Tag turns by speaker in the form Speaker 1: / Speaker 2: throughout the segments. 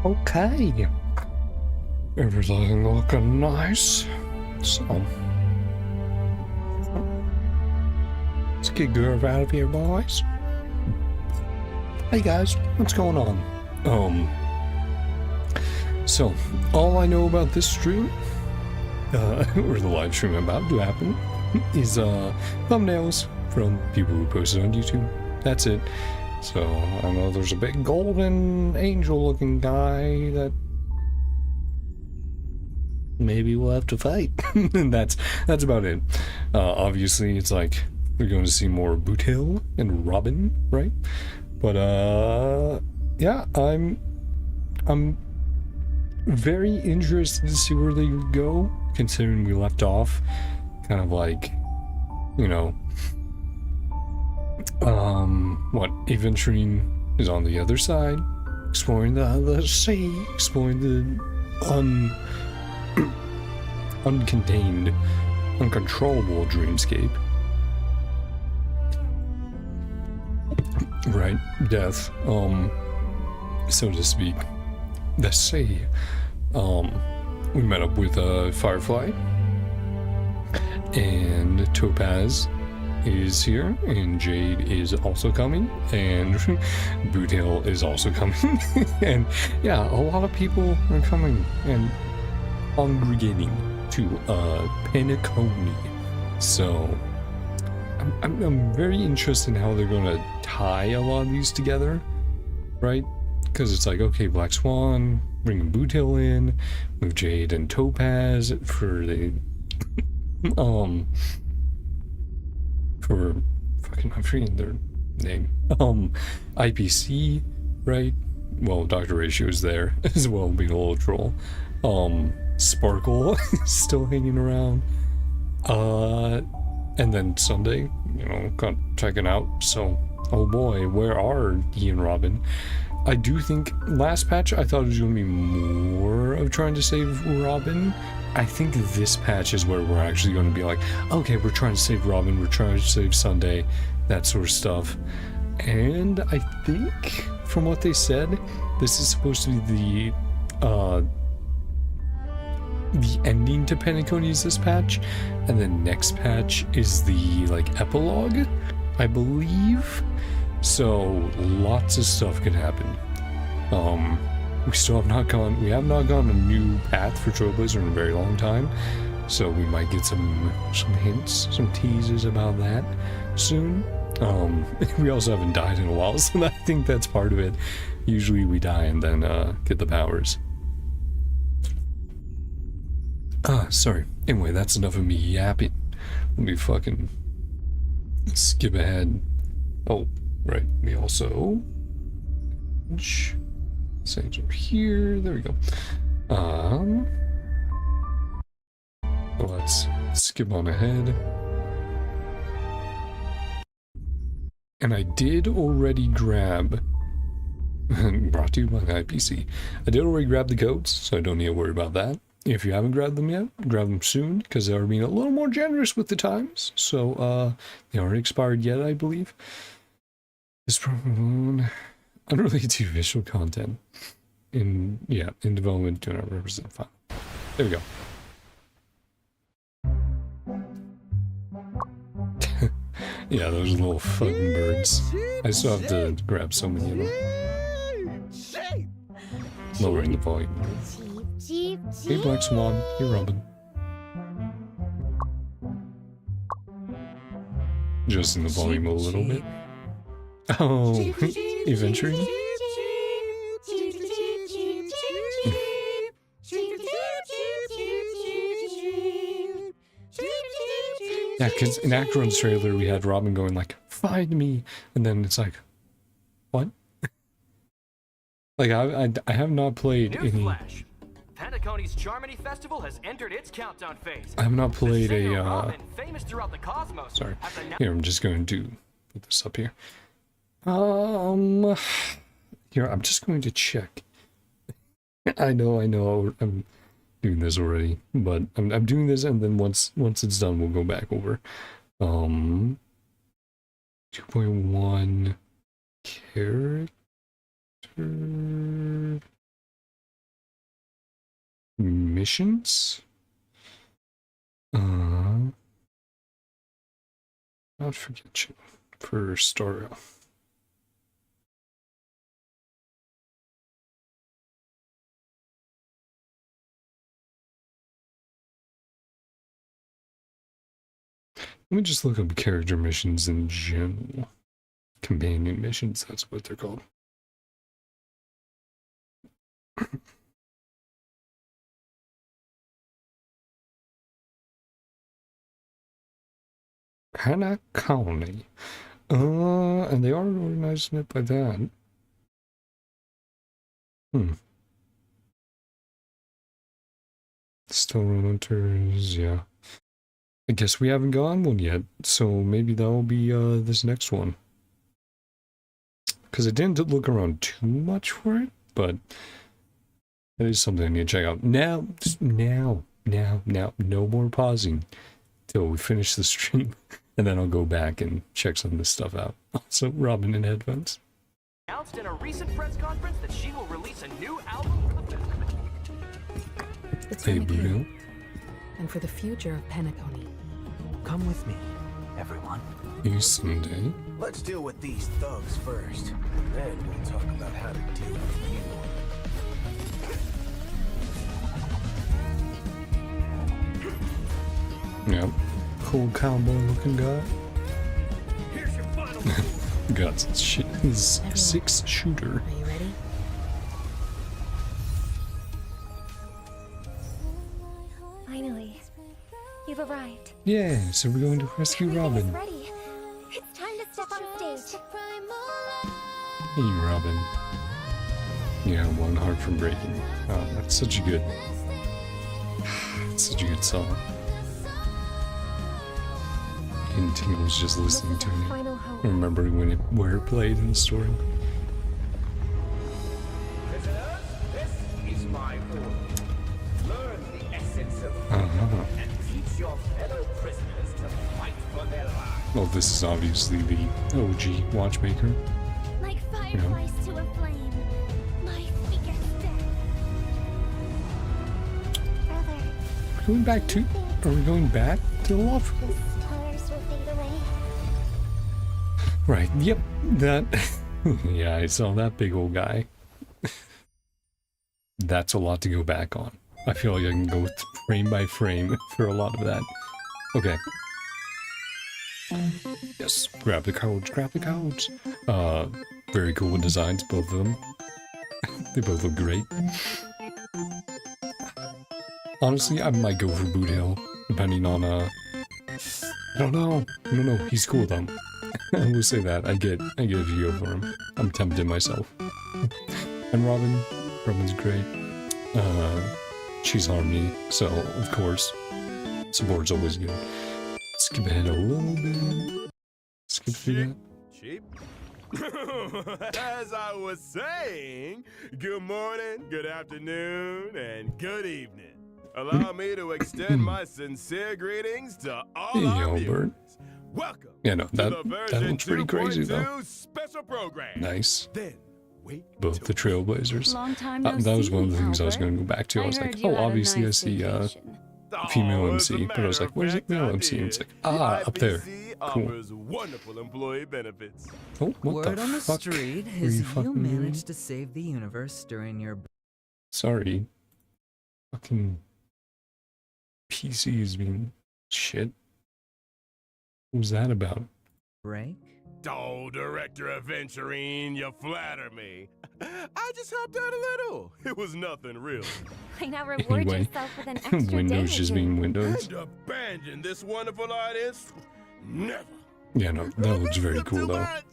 Speaker 1: Okay. Everything looking nice. So, let's get Gurv out of here, boys. Hey guys, what's going on? So, all I know about this stream, or the live stream about to happen, is thumbnails from people who posted on YouTube. That's it. So, I know there's a big golden angel-looking guy that maybe we'll have to fight. And that's about it. Obviously, it's like we're going to see more Boot Hill and Robin, right? But yeah, I'm very interested to see where they go, considering we left off kind of like, you know, what, adventuring is on the other side, exploring the sea, exploring the uncontained, uncontrollable dreamscape. Right, death, so to speak. The sea. We met up with Firefly, and Topaz is here, and Jade is also coming, and Boot Hill is also coming. And yeah, a lot of people are coming and congregating to Penacony. So I'm very interested in how they're going to tie a lot of these together, right? Because it's like, okay, Black Swan, bringing Boot Hill in, with Jade and Topaz for the, for fucking, I'm forgetting their name, IPC, right? Well, Dr. Ratio's there as well, being a little troll. Sparkle is still hanging around. And then Sunday, you know, checking out. So, oh boy, where are he and Robin? I do think last patch I thought it was going to be more of trying to save Robin. I think this patch is where we're actually going to be like, okay, we're trying to save Robin, we're trying to save Sunday, that sort of stuff. And I think, from what they said, this is supposed to be the ending to Penacony is this patch, and the next patch is the, like, epilogue, I believe. So, lots of stuff could happen. We have not gone a new path for Trailblazer in a very long time, so we might get some hints, some teasers about that soon. We also haven't died in a while, so I think that's part of it. Usually we die and then get the powers. Sorry. Anyway, that's enough of me yapping. Let me fucking skip ahead. Oh, right. We also... Settings over here. There we go. Let's skip on ahead. And I did already grab... brought to you by the IPC. I did already grab the codes, so I don't need to worry about that. If you haven't grabbed them yet, grab them soon, because they are being a little more generous with the times. So, they aren't expired yet, I believe. This program unrelated to visual content in development, do not represent file. There we go. Yeah, those little fucking birds. I still have to grab so many of them. Lowering the volume. Hey Black Swan, hey Robin. Adjusting the volume a little bit. Oh, adventuring? Yeah, because in Acheron's trailer we had Robin going like, find me, and then it's like, what? Like, I have not played any...
Speaker 2: Penacony's Charmony Festival has entered its countdown phase.
Speaker 1: I have not played a,
Speaker 2: Robin, famous throughout the cosmos,
Speaker 1: sorry. Here, I'm just going to put this up here. Here, I'm just going to check. I know, I'm doing this already, but I'm doing this, and then once it's done, we'll go back over. 2.1 character. missions. I'll forget you for story. Let me just look up character missions in general. Companion missions, that's what they're called. Penacony. And they are organizing it by that. Still Hunters, yeah. I guess we haven't gone one yet, so maybe that'll be this next one. Because I didn't look around too much for it, but that is something I need to check out. Now, no more pausing till we finish the stream, and then I'll go back and check some of this stuff out. Also, Robin in headphones.
Speaker 2: Announced in a recent press conference that she will release a new album for the festival.
Speaker 3: It's
Speaker 1: Hey,
Speaker 3: for the
Speaker 1: Bruno.
Speaker 3: king, and for the future of Penacony.
Speaker 4: Come with me, everyone.
Speaker 1: You someday.
Speaker 5: Let's deal with these thugs first. Then we'll talk about how to deal with you.
Speaker 1: Yep. Cool cowboy looking guy.
Speaker 2: Here's your final
Speaker 1: Got his 6-shooter.
Speaker 3: Are you ready?
Speaker 6: Finally, you've arrived.
Speaker 1: Yeah, so we're going to rescue
Speaker 6: Everything is
Speaker 1: Robin.
Speaker 6: ready. It's time to step on stage.
Speaker 1: Hey, Robin. Yeah, one heart from breaking. Oh, that's such a good. It's such a good song. And tingles just listening to it.
Speaker 6: Final hope.
Speaker 1: Remembering where it played in the story.
Speaker 5: Prisoners, this is my order. Learn the essence of and teach your fellow prisoners to fight for their lives.
Speaker 1: Well, this is obviously the OG watchmaker.
Speaker 6: Like fireflies to a flame. My biggest death. Brother,
Speaker 1: Going back to? Are we going back to the loft?
Speaker 6: the stars will fade away.
Speaker 1: Right. Yep. That. Yeah, I saw that big old guy. That's a lot to go back on. I feel like I can go frame by frame for a lot of that. Okay. Yes. Grab the codes. Grab the codes. Very cool designs, both of them. They both look great. Honestly, I might go for Boot Hill, depending on, I don't know. No, he's cool though. I will say that. I get a view for him. I'm tempted myself. And Robin's great. She's Harmony, so of course, support's always good. Skip ahead a little bit. Skip through that.
Speaker 7: Cheap. As I was saying, good morning, good afternoon, and good evening. Allow me to extend my sincere greetings to all
Speaker 1: Hey,
Speaker 7: our
Speaker 1: Albert.
Speaker 7: viewers. Welcome
Speaker 1: Yeah, no,
Speaker 7: to
Speaker 1: that
Speaker 7: the version
Speaker 1: looks pretty crazy though.
Speaker 7: 2.2 special program.
Speaker 1: Nice.
Speaker 7: Then wait
Speaker 1: Both
Speaker 7: till
Speaker 1: the Trailblazers.
Speaker 8: Long time no
Speaker 1: That was
Speaker 8: see,
Speaker 1: one of the things I was
Speaker 8: Albert.
Speaker 1: going to go back to. I was
Speaker 8: heard
Speaker 1: like,
Speaker 8: you
Speaker 1: oh,
Speaker 8: had a
Speaker 1: obviously I
Speaker 8: nice
Speaker 1: see
Speaker 8: vacation.
Speaker 1: female
Speaker 7: Oh,
Speaker 1: MC,
Speaker 7: as a
Speaker 1: but I was
Speaker 7: matter
Speaker 1: like, where's the
Speaker 7: of
Speaker 1: male
Speaker 7: fact,
Speaker 1: MC? And it's
Speaker 7: I
Speaker 1: like, up there.
Speaker 7: IPC
Speaker 1: Cool.
Speaker 7: offers wonderful employee benefits.
Speaker 1: Oh, what
Speaker 4: Word
Speaker 1: the
Speaker 4: on the
Speaker 1: fuck
Speaker 4: street
Speaker 1: were
Speaker 4: is
Speaker 1: you
Speaker 4: you
Speaker 1: fucking doing?
Speaker 4: managed to save the universe during your
Speaker 1: Sorry. Fucking PCs being shit. What was that about?
Speaker 4: break.
Speaker 7: Oh, Director Adventurine, you flatter me. I just helped out a little. It was nothing real.
Speaker 6: Why not reward
Speaker 1: Anyway,
Speaker 6: yourself with an extra day
Speaker 1: Windows
Speaker 6: or
Speaker 1: just
Speaker 6: two?
Speaker 1: being Windows.
Speaker 7: And abandon this wonderful audience? Never.
Speaker 1: Yeah, no, that looks very
Speaker 7: Too
Speaker 1: cool though.
Speaker 7: much.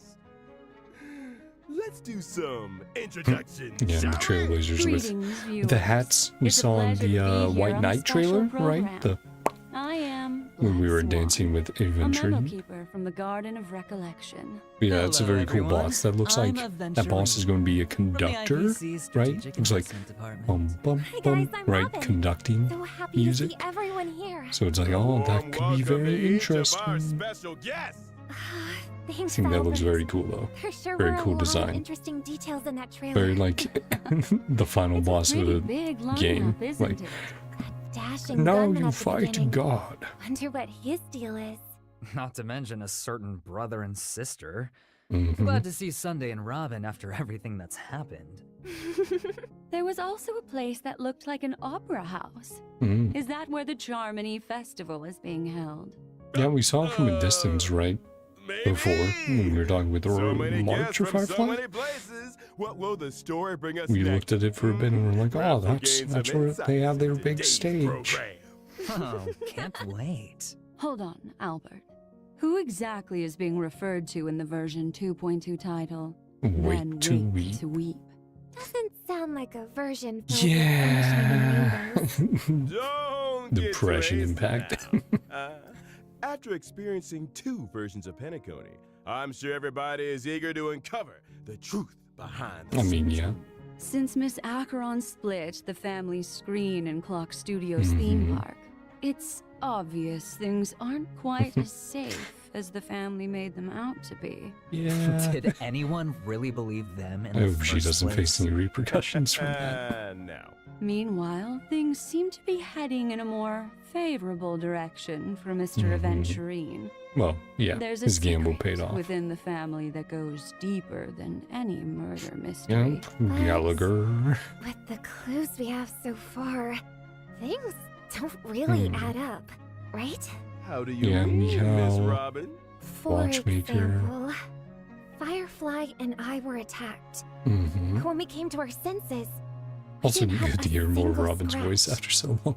Speaker 7: Let's do some introduction.
Speaker 1: Yeah, and the
Speaker 7: shall we?
Speaker 1: Trailblazers with
Speaker 8: Greetings,
Speaker 1: the hats we
Speaker 8: It's a
Speaker 1: saw in
Speaker 8: pleasure to be
Speaker 1: the
Speaker 8: here
Speaker 1: White
Speaker 8: on the
Speaker 1: Knight
Speaker 8: special
Speaker 1: trailer,
Speaker 8: program.
Speaker 1: right? The
Speaker 8: I am
Speaker 1: when we
Speaker 8: Black
Speaker 1: were
Speaker 8: Swan,
Speaker 1: dancing with
Speaker 8: a
Speaker 1: Adventure.
Speaker 8: memo keeper from the Garden of Recollection.
Speaker 1: Yeah, it's a
Speaker 4: Hello,
Speaker 1: very cool
Speaker 4: everyone.
Speaker 1: boss. That looks
Speaker 4: I'm
Speaker 1: like that boss is going to be a
Speaker 4: From the
Speaker 1: conductor,
Speaker 4: IPC
Speaker 1: right?
Speaker 4: Strategic
Speaker 1: Looks like
Speaker 4: Investment Department.
Speaker 1: bum
Speaker 6: Hi
Speaker 1: bum,
Speaker 6: guys, I'm
Speaker 1: right?
Speaker 6: Robin.
Speaker 1: Conducting
Speaker 6: So happy
Speaker 1: music.
Speaker 6: to see everyone here.
Speaker 1: So it's like, oh,
Speaker 7: Warm
Speaker 1: that could be
Speaker 7: welcome to
Speaker 1: very
Speaker 7: each of our
Speaker 1: interesting.
Speaker 7: special guests.
Speaker 1: I
Speaker 6: Thanks,
Speaker 1: think that looks
Speaker 6: Albert.
Speaker 1: very cool though.
Speaker 6: There sure
Speaker 1: Very
Speaker 6: were a
Speaker 1: cool
Speaker 6: lot of
Speaker 1: design.
Speaker 6: interesting details in that trailer.
Speaker 1: Very like the final
Speaker 8: It's
Speaker 1: boss
Speaker 8: a
Speaker 1: of
Speaker 8: pretty
Speaker 1: the
Speaker 8: big lineup,
Speaker 1: game.
Speaker 8: isn't
Speaker 1: Like,
Speaker 8: it?
Speaker 6: Dashing
Speaker 1: now
Speaker 6: gunman
Speaker 1: you
Speaker 6: at the
Speaker 1: fight
Speaker 6: beginning.
Speaker 1: God.
Speaker 6: Wonder what his deal is.
Speaker 4: Not to mention a certain brother and sister.
Speaker 1: Mhm.
Speaker 4: Glad to see Sunday and Robin after everything that's happened.
Speaker 8: There was also a place that looked like an opera house.
Speaker 1: Mm.
Speaker 8: Is that where the Charmony Festival is being held?
Speaker 1: Yeah, we saw it from a distance, right?
Speaker 7: Maybe.
Speaker 1: Before, when we were talking with the
Speaker 7: So many
Speaker 1: March
Speaker 7: guests
Speaker 1: or
Speaker 7: from so
Speaker 1: Firefly.
Speaker 7: many places. What will the story bring us
Speaker 1: We
Speaker 7: next?
Speaker 1: looked at it for a bit and we're like, oh,
Speaker 7: Perhaps we'll
Speaker 1: that's
Speaker 7: gain some
Speaker 1: where they
Speaker 7: insights
Speaker 1: have their
Speaker 7: into
Speaker 1: big
Speaker 7: today's
Speaker 1: stage.
Speaker 7: program.
Speaker 4: Oh, can't wait.
Speaker 8: Hold on, Albert. Who exactly is being referred to in the version 2.2 title?
Speaker 1: Wait
Speaker 8: Then
Speaker 1: to
Speaker 8: wait
Speaker 1: weep.
Speaker 8: to weep.
Speaker 6: Doesn't sound like a version filled with
Speaker 1: Yeah.
Speaker 6: sunshine and rainbows.
Speaker 7: Don't get
Speaker 1: Depression
Speaker 7: too hasty
Speaker 1: impact.
Speaker 7: now. After experiencing 2 versions of Penacony, I'm sure everybody is eager to uncover the truth behind the
Speaker 1: I mean,
Speaker 7: scenes.
Speaker 1: yeah.
Speaker 8: Since Miss Acheron split the family screen and Clock Studios theme park, it's obvious things aren't quite as safe as the family made them out to be.
Speaker 1: Yeah.
Speaker 4: Did anyone really believe them in
Speaker 1: I
Speaker 4: the
Speaker 1: hope
Speaker 4: first
Speaker 1: she doesn't
Speaker 4: place?
Speaker 1: face any repercussions from that.
Speaker 7: No.
Speaker 8: Meanwhile, things seem to be heading in a more favorable direction for Mr. Aventurine.
Speaker 1: Well, yeah,
Speaker 8: There's a
Speaker 1: his gamble
Speaker 8: secret
Speaker 1: paid off.
Speaker 8: within the family that goes deeper than any murder
Speaker 1: Yeah,
Speaker 8: mystery.
Speaker 1: Gallagher.
Speaker 6: With the clues we have so far, things don't really add up, right?
Speaker 7: How do you
Speaker 1: Yeah,
Speaker 7: mean, Miss
Speaker 1: Michal.
Speaker 7: Robin?
Speaker 6: For
Speaker 1: Watchmaker.
Speaker 6: example, Firefly and I were attacked.
Speaker 1: Mm-hmm.
Speaker 6: When we came to our senses,
Speaker 1: Also,
Speaker 6: didn't have
Speaker 1: good to
Speaker 6: a
Speaker 1: hear more of
Speaker 6: single
Speaker 1: Robin's voice
Speaker 6: scratch.
Speaker 1: after so long.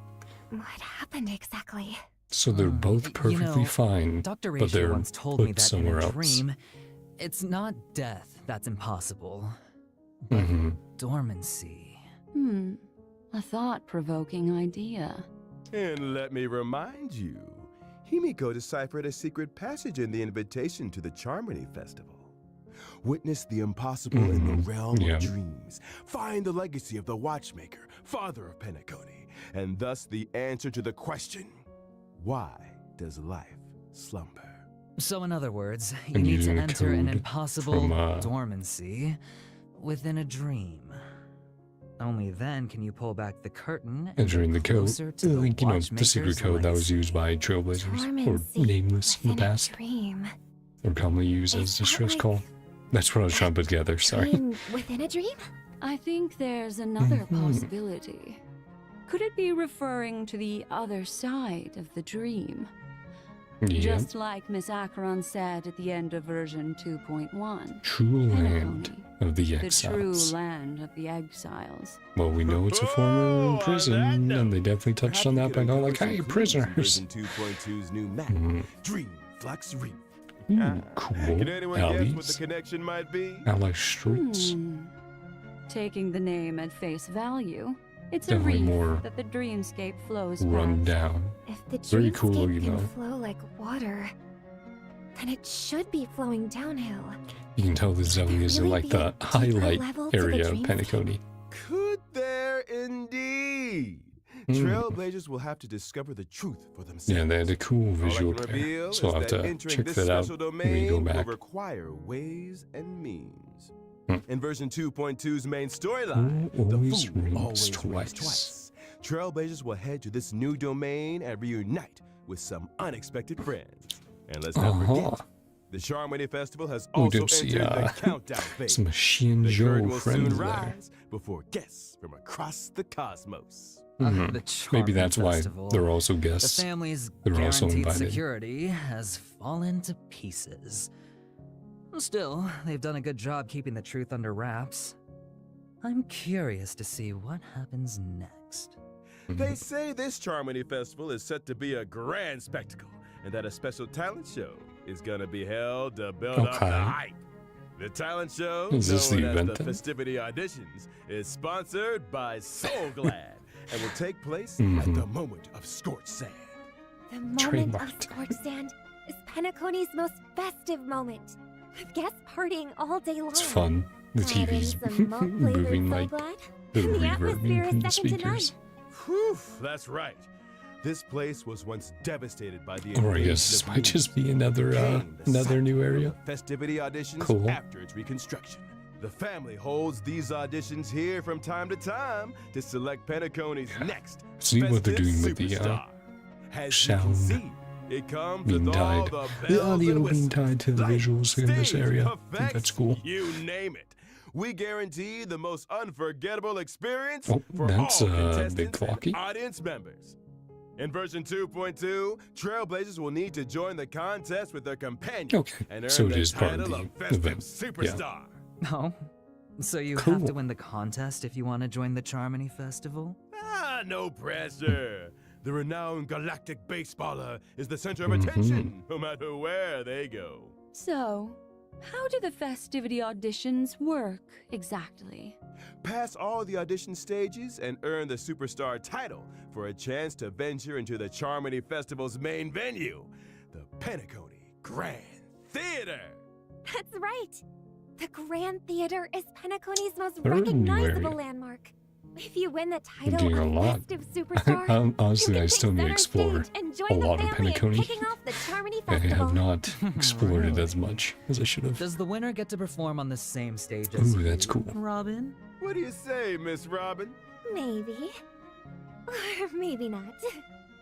Speaker 6: what happened exactly?
Speaker 1: So they're both
Speaker 4: You
Speaker 1: perfectly
Speaker 4: know,
Speaker 1: fine,
Speaker 4: Dr.
Speaker 1: but
Speaker 4: Rachel
Speaker 1: they're
Speaker 4: once told me
Speaker 1: put
Speaker 4: that in
Speaker 1: somewhere
Speaker 4: a
Speaker 1: else.
Speaker 4: dream, it's not death that's impossible,
Speaker 1: Mm-hmm.
Speaker 4: dormancy.
Speaker 8: A thought-provoking idea.
Speaker 7: And let me remind you, Himiko deciphered a secret passage in the invitation to the Charmony Festival. Witness the impossible in the realm
Speaker 1: Yeah.
Speaker 7: of dreams. Find the legacy of the Watchmaker, father of Penacony, and thus the answer to the question, why does life slumber?
Speaker 4: So in other words, you
Speaker 1: And
Speaker 4: need to
Speaker 1: using a
Speaker 4: enter an
Speaker 1: code
Speaker 4: impossible
Speaker 1: from,
Speaker 4: dormancy within a dream. Only then can you pull back the curtain and
Speaker 1: Entering the
Speaker 4: get
Speaker 1: code,
Speaker 4: closer to the
Speaker 1: like, the secret
Speaker 4: Watchmaker's
Speaker 1: code that was
Speaker 4: legacy.
Speaker 1: used by Trailblazers, or
Speaker 6: Dormancy
Speaker 1: Nameless in the
Speaker 6: within a
Speaker 1: past,
Speaker 6: dream.
Speaker 1: or commonly used
Speaker 6: Is
Speaker 1: as
Speaker 6: that
Speaker 1: distress
Speaker 6: like
Speaker 1: call. That's what I was trying to put together, sorry.
Speaker 6: Dream within a dream?
Speaker 8: I think there's another
Speaker 1: Mhm.
Speaker 8: possibility. Could it be referring to the other side of the dream?
Speaker 1: Yeah.
Speaker 8: Just like Miss Acheron said at the end of version 2.1.
Speaker 1: True land
Speaker 8: Penacony,
Speaker 1: of the
Speaker 8: the true
Speaker 1: exiles.
Speaker 8: land of the exiles.
Speaker 1: Well, we know it's a former
Speaker 7: Oh, on
Speaker 1: prison,
Speaker 7: that
Speaker 1: and
Speaker 7: note,
Speaker 1: they definitely touched on that by going like, hey, prisoners.
Speaker 7: Version 2.2's new map,
Speaker 1: Mhm.
Speaker 7: Dream Flux Reef.
Speaker 1: Ooh, cool.
Speaker 7: Can anyone guess what the
Speaker 1: Alleys.
Speaker 7: connection might be?
Speaker 1: Alley streets.
Speaker 8: Taking the name at face value, it's a
Speaker 1: Definitely
Speaker 8: reef
Speaker 1: more
Speaker 8: that the dreamscape flows
Speaker 1: Run
Speaker 8: past.
Speaker 1: down.
Speaker 6: If the
Speaker 1: Very cool
Speaker 6: dreamscape
Speaker 1: looking,
Speaker 6: can
Speaker 1: though.
Speaker 6: flow like water, then it should be flowing downhill.
Speaker 1: You can tell this definitely is
Speaker 6: really
Speaker 1: like
Speaker 6: be
Speaker 1: the
Speaker 6: a deeper
Speaker 1: highlight
Speaker 6: level to the
Speaker 1: area of
Speaker 6: dreamscape?
Speaker 1: Penacony.
Speaker 7: Could there indeed?
Speaker 1: Hmm.
Speaker 7: Trailblazers will have to discover the truth for themselves.
Speaker 1: Yeah, they had a cool
Speaker 7: All I
Speaker 1: visual
Speaker 7: can
Speaker 1: there,
Speaker 7: reveal
Speaker 1: so I'll
Speaker 7: is
Speaker 1: have
Speaker 7: that
Speaker 1: to
Speaker 7: entering
Speaker 1: check
Speaker 7: this
Speaker 1: that out
Speaker 7: special
Speaker 1: when we go
Speaker 7: domain
Speaker 1: back.
Speaker 7: will require ways and means.
Speaker 1: Hmm.
Speaker 7: In version 2.2's main storyline,
Speaker 1: Who
Speaker 7: the
Speaker 1: always
Speaker 7: fool
Speaker 1: rings
Speaker 7: always
Speaker 1: twice.
Speaker 7: rings twice. Trailblazers will head to this new domain and reunite with some unexpected friends. And let's not forget, the Charmony Festival has
Speaker 1: We
Speaker 7: also
Speaker 1: do see
Speaker 7: entered the countdown phase.
Speaker 1: some Shin
Speaker 7: The curtain
Speaker 1: Joe
Speaker 7: will
Speaker 1: friends
Speaker 7: soon
Speaker 1: there.
Speaker 7: rise before guests from across the cosmos.
Speaker 1: Mhm.
Speaker 4: The
Speaker 1: Maybe
Speaker 4: Charming
Speaker 1: that's why
Speaker 4: Festival.
Speaker 1: they're also
Speaker 4: The
Speaker 1: guests.
Speaker 4: family's
Speaker 1: They're also
Speaker 4: guaranteed
Speaker 1: invited.
Speaker 4: security has fallen to pieces. Still, they've done a good job keeping the truth under wraps. I'm curious to see what happens next.
Speaker 7: They say this Charmony Festival is set to be a grand spectacle, and that a special talent show is gonna be held to build up the
Speaker 1: Okay.
Speaker 7: hype. The talent show,
Speaker 1: Is this
Speaker 7: known
Speaker 1: the
Speaker 7: as
Speaker 1: event
Speaker 7: the
Speaker 1: then?
Speaker 7: Festivity Auditions, is sponsored by Soul Glad and will take place at
Speaker 1: Mhm.
Speaker 7: the moment of scorched sand.
Speaker 6: The moment
Speaker 1: Trademarked.
Speaker 6: of scorched sand is Penacony's most festive moment, with guests partying all day long.
Speaker 1: It's fun. The
Speaker 6: Add in
Speaker 1: TV's
Speaker 6: some malt-flavored
Speaker 1: moving
Speaker 6: Soul
Speaker 1: like
Speaker 6: Glad,
Speaker 1: the
Speaker 6: and the
Speaker 1: reverb
Speaker 6: atmosphere
Speaker 1: from
Speaker 6: is
Speaker 1: the
Speaker 6: second to none.
Speaker 1: speakers.
Speaker 7: Whew, that's right. This place was once devastated by the
Speaker 1: Or I
Speaker 7: invasion
Speaker 1: guess this
Speaker 7: of
Speaker 1: might just be another
Speaker 7: became the
Speaker 1: another
Speaker 7: site
Speaker 1: new
Speaker 7: of
Speaker 1: area.
Speaker 7: the festivity auditions
Speaker 1: Cool.
Speaker 7: after its reconstruction. The family holds these auditions here from time to time to select Penacony's next
Speaker 1: See what they're
Speaker 7: festive
Speaker 1: doing with the
Speaker 7: superstar. As you
Speaker 1: sound
Speaker 7: can see, it comes
Speaker 1: being
Speaker 7: with all
Speaker 1: tied.
Speaker 7: the
Speaker 1: The
Speaker 7: bells
Speaker 1: audio
Speaker 7: and
Speaker 1: being
Speaker 7: whistles,
Speaker 1: tied to the
Speaker 7: lights,
Speaker 1: visuals in this
Speaker 7: stage
Speaker 1: area. I think
Speaker 7: effects,
Speaker 1: that's cool.
Speaker 7: You name it. We guarantee the most unforgettable experience
Speaker 1: Oh,
Speaker 7: for
Speaker 1: that's
Speaker 7: all
Speaker 1: big
Speaker 7: contestants
Speaker 1: clocky.
Speaker 7: and audience members. In version 2.2, Trailblazers will need to join the contest with their companion
Speaker 1: Okay,
Speaker 7: and earn
Speaker 1: so it
Speaker 7: the
Speaker 1: is part of
Speaker 7: title
Speaker 1: the
Speaker 7: of Festive
Speaker 1: event.
Speaker 7: Superstar.
Speaker 4: Oh, so you have
Speaker 1: Cool.
Speaker 4: to win the contest if you want to join the Charmony Festival?
Speaker 7: No pressure. The renowned galactic baseballer is the center of
Speaker 1: Mm-hmm.
Speaker 7: attention, no matter where they go.
Speaker 8: So, how do the festivity auditions work exactly?
Speaker 7: Pass all the audition stages and earn the superstar title for a chance to venture into the Charmony Festival's main venue, the Penacony Grand Theater.
Speaker 6: That's right. The Grand Theater is Penacony's most
Speaker 1: They're in a new
Speaker 6: recognizable
Speaker 1: area.
Speaker 6: landmark. If you win the
Speaker 1: They're
Speaker 6: title
Speaker 1: doing a
Speaker 6: of
Speaker 1: lot.
Speaker 6: Festive Superstar,
Speaker 1: Honestly,
Speaker 6: you
Speaker 1: I
Speaker 6: can
Speaker 1: still
Speaker 6: take
Speaker 1: need to
Speaker 6: center
Speaker 1: explore
Speaker 6: stage and join
Speaker 1: a
Speaker 6: the
Speaker 1: lot of
Speaker 6: family in
Speaker 1: Penacony.
Speaker 6: kicking off the Charmony
Speaker 1: I
Speaker 6: Festival.
Speaker 1: have not explored it as much as I should have.
Speaker 4: Does the winner get to perform on the same stage as
Speaker 1: Ooh,
Speaker 4: you,
Speaker 1: that's cool.
Speaker 4: Robin?
Speaker 7: What do you say, Miss Robin?
Speaker 6: Maybe. Or maybe not.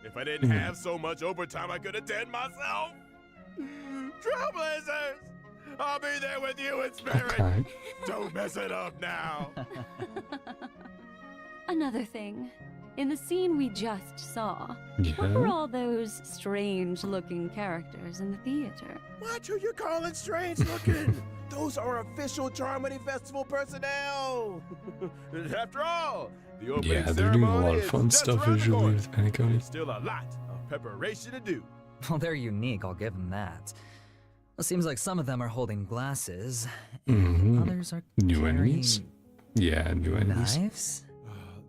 Speaker 7: If I didn't have so much overtime, I could attend myself. Trailblazers! I'll be there with you in spirit.
Speaker 1: Okay.
Speaker 7: Don't mess it up now.
Speaker 8: Another thing. In the scene we just saw, what were
Speaker 1: Yeah.
Speaker 8: all those strange-looking characters in the theater?
Speaker 7: Watch who you're calling strange looking. Those are official Charmony Festival personnel. After all, the opening
Speaker 1: Yeah, they're doing a
Speaker 7: ceremony
Speaker 1: lot of
Speaker 7: is
Speaker 1: fun
Speaker 7: just
Speaker 1: stuff
Speaker 7: around the
Speaker 1: visually
Speaker 7: corner.
Speaker 1: with Penacony.
Speaker 7: There's still a lot of preparation to do.
Speaker 4: Well, they're unique, I'll give them that. It seems like some of them are holding glasses,
Speaker 1: Mhm.
Speaker 4: others are
Speaker 1: New
Speaker 4: carrying
Speaker 1: enemies? Yeah, new enemies.
Speaker 4: knives.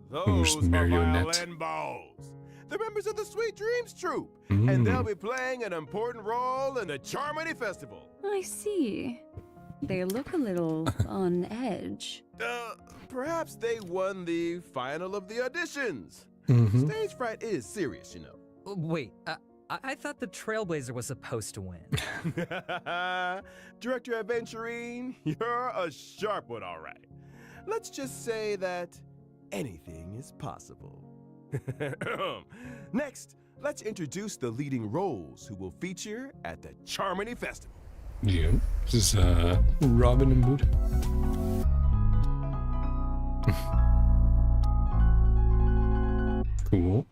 Speaker 7: Those are
Speaker 1: marionette.
Speaker 7: violin balls. They're members of the Sweet Dreams troupe, and they'll be playing an important role in the Charmony Festival.
Speaker 8: I see. They look a little on edge.
Speaker 7: Perhaps they won the final of the auditions.
Speaker 1: Mhm.
Speaker 7: Stage fright is serious, you know.
Speaker 4: Wait, I thought the Trailblazer was supposed to win.
Speaker 7: Director Adventurine, you're a sharp one, all right. Let's just say that anything is possible. Next, let's introduce the leading roles who will feature at the Charmony Festival.
Speaker 1: Yeah. This is Robin and Buddha. Cool.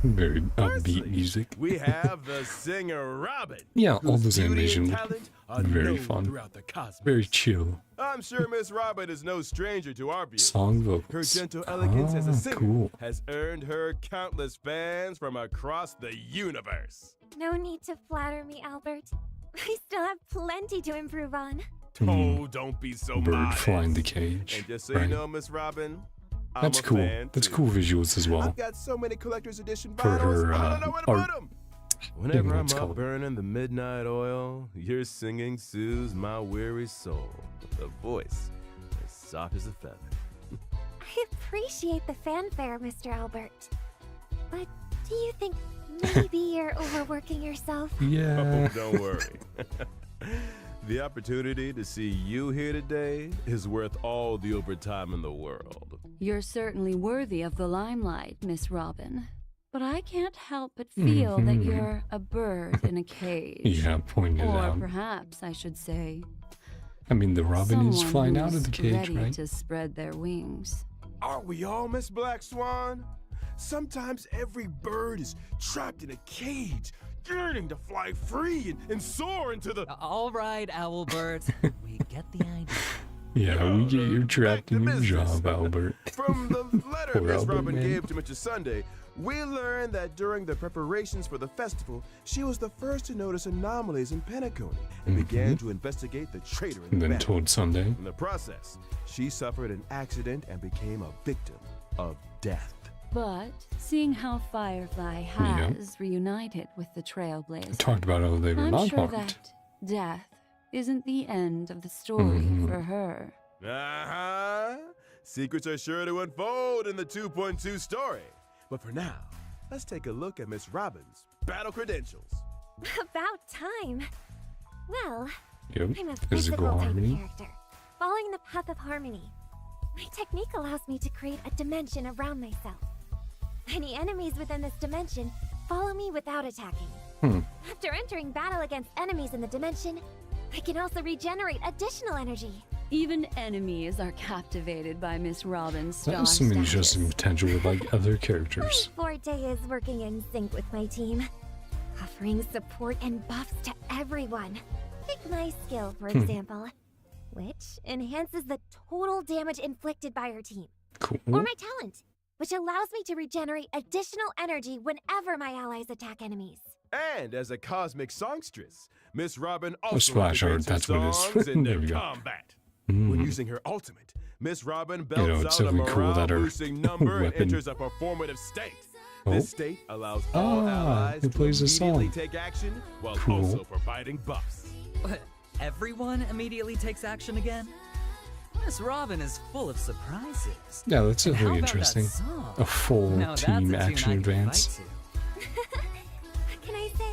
Speaker 1: Very upbeat music.
Speaker 7: We have the singer Robin.
Speaker 1: Yeah, all
Speaker 7: whose
Speaker 1: those
Speaker 7: beauty and
Speaker 1: animation
Speaker 7: talent are
Speaker 1: very
Speaker 7: known
Speaker 1: fun.
Speaker 7: throughout the cosmos.
Speaker 1: Very chill.
Speaker 7: I'm sure Miss Robin is no stranger to our views.
Speaker 1: Song
Speaker 7: Her
Speaker 1: vocals.
Speaker 7: gentle elegance as a singer
Speaker 1: Cool.
Speaker 7: has earned her countless fans from across the universe.
Speaker 6: No need to flatter me, Albert. I still have plenty to improve on.
Speaker 7: Oh, don't be so
Speaker 1: Bird
Speaker 7: modest.
Speaker 1: flying the cage.
Speaker 7: And just so
Speaker 1: right.
Speaker 7: you know, Miss Robin, I'm
Speaker 1: That's
Speaker 7: a
Speaker 1: cool.
Speaker 7: fan
Speaker 1: That's
Speaker 7: too.
Speaker 1: cool visuals as well.
Speaker 7: I've got so many collector's edition
Speaker 1: For
Speaker 7: vinyls,
Speaker 1: her,
Speaker 7: I don't know where to
Speaker 1: art.
Speaker 7: put them. Whenever
Speaker 1: know
Speaker 7: I'm
Speaker 1: what's
Speaker 7: up
Speaker 1: called.
Speaker 7: burning the midnight oil, your singing soothes my weary soul with a voice as soft as a feather.
Speaker 6: I appreciate the fanfare, Mr. Albert. But do you think maybe you're overworking yourself?
Speaker 7: Oh,
Speaker 1: Yeah.
Speaker 7: don't worry. The opportunity to see you here today is worth all the overtime in the world.
Speaker 8: You're certainly worthy of the limelight, Miss Robin. But I can't help but feel that you're a bird in a cage.
Speaker 1: Yeah, pointed
Speaker 8: Or
Speaker 1: out.
Speaker 8: perhaps I should say,
Speaker 1: I mean, the Robin is
Speaker 8: someone
Speaker 1: flying out
Speaker 8: who's
Speaker 1: of the cage,
Speaker 8: ready
Speaker 1: right?
Speaker 8: to spread their wings.
Speaker 7: Aren't we all, Miss Black Swan? Sometimes every bird is trapped in a cage, yearning to fly free and soar into the...
Speaker 4: All right, Owlbert. We get the idea.
Speaker 1: Yeah, we get you trapped
Speaker 7: Back
Speaker 1: in
Speaker 7: to
Speaker 1: your
Speaker 7: business.
Speaker 1: job, Albert.
Speaker 7: From the letter
Speaker 1: Poor
Speaker 7: Miss
Speaker 1: Albert,
Speaker 7: Robin
Speaker 1: man.
Speaker 7: gave to Mr. Sunday, we learned that during the preparations for the festival, she was the first to notice anomalies in Penacony and began to investigate the traitor in
Speaker 1: And
Speaker 7: the
Speaker 1: then
Speaker 7: battle.
Speaker 1: told Sunday.
Speaker 7: In the process, she suffered an accident and became a victim of death.
Speaker 8: But seeing how Firefly has reunited with the Trailblazer,
Speaker 1: Talked about how they were
Speaker 8: I'm
Speaker 1: not
Speaker 8: sure
Speaker 1: harmed.
Speaker 8: that death isn't the end of the story for her.
Speaker 7: Uh-huh. Secrets are sure to unfold in the 2.2 story. But for now, let's take a look at Miss Robin's battle credentials.
Speaker 6: About time. Well,
Speaker 1: Yep.
Speaker 6: I'm a
Speaker 1: Physical
Speaker 6: physical type of
Speaker 1: harmony.
Speaker 6: character, following the path of harmony. My technique allows me to create a dimension around myself. Any enemies within this dimension follow me without attacking. After entering battle against enemies in the dimension, I can also regenerate additional energy.
Speaker 8: Even enemies are captivated by Miss Robin's star
Speaker 1: That has some
Speaker 8: status.
Speaker 1: interesting potential with like other
Speaker 6: My
Speaker 1: characters.
Speaker 6: forte is working in sync with my team, offering support and buffs to everyone. Take my skill, for example, which enhances the total damage inflicted by our team.
Speaker 1: Cool.
Speaker 6: Or my talent, which allows me to regenerate additional energy whenever my allies attack enemies.
Speaker 7: And as a cosmic songstress, Miss Robin also
Speaker 1: splash art,
Speaker 7: integrates her
Speaker 1: that's what it is.
Speaker 7: songs in
Speaker 1: There
Speaker 7: their
Speaker 1: we go.
Speaker 7: combat. When using her ultimate, Miss Robin belts
Speaker 1: it's
Speaker 7: out a
Speaker 1: definitely cool that her
Speaker 7: morale-boosting number and
Speaker 1: weapon-
Speaker 7: enters a performative state.
Speaker 1: Oh.
Speaker 7: This state allows all allies
Speaker 1: it
Speaker 7: to
Speaker 1: plays a
Speaker 7: immediately
Speaker 1: song.
Speaker 7: take action while
Speaker 1: Cool.
Speaker 7: also providing buffs.
Speaker 4: What? Everyone immediately takes action again? Miss Robin is full of surprises.
Speaker 1: Yeah, that's
Speaker 4: And how
Speaker 1: definitely
Speaker 4: about that
Speaker 1: interesting.
Speaker 4: song?
Speaker 1: A full
Speaker 4: Now that's a
Speaker 1: team
Speaker 4: tune
Speaker 1: action
Speaker 4: I can
Speaker 1: advance.
Speaker 4: fight to.
Speaker 6: What can I say?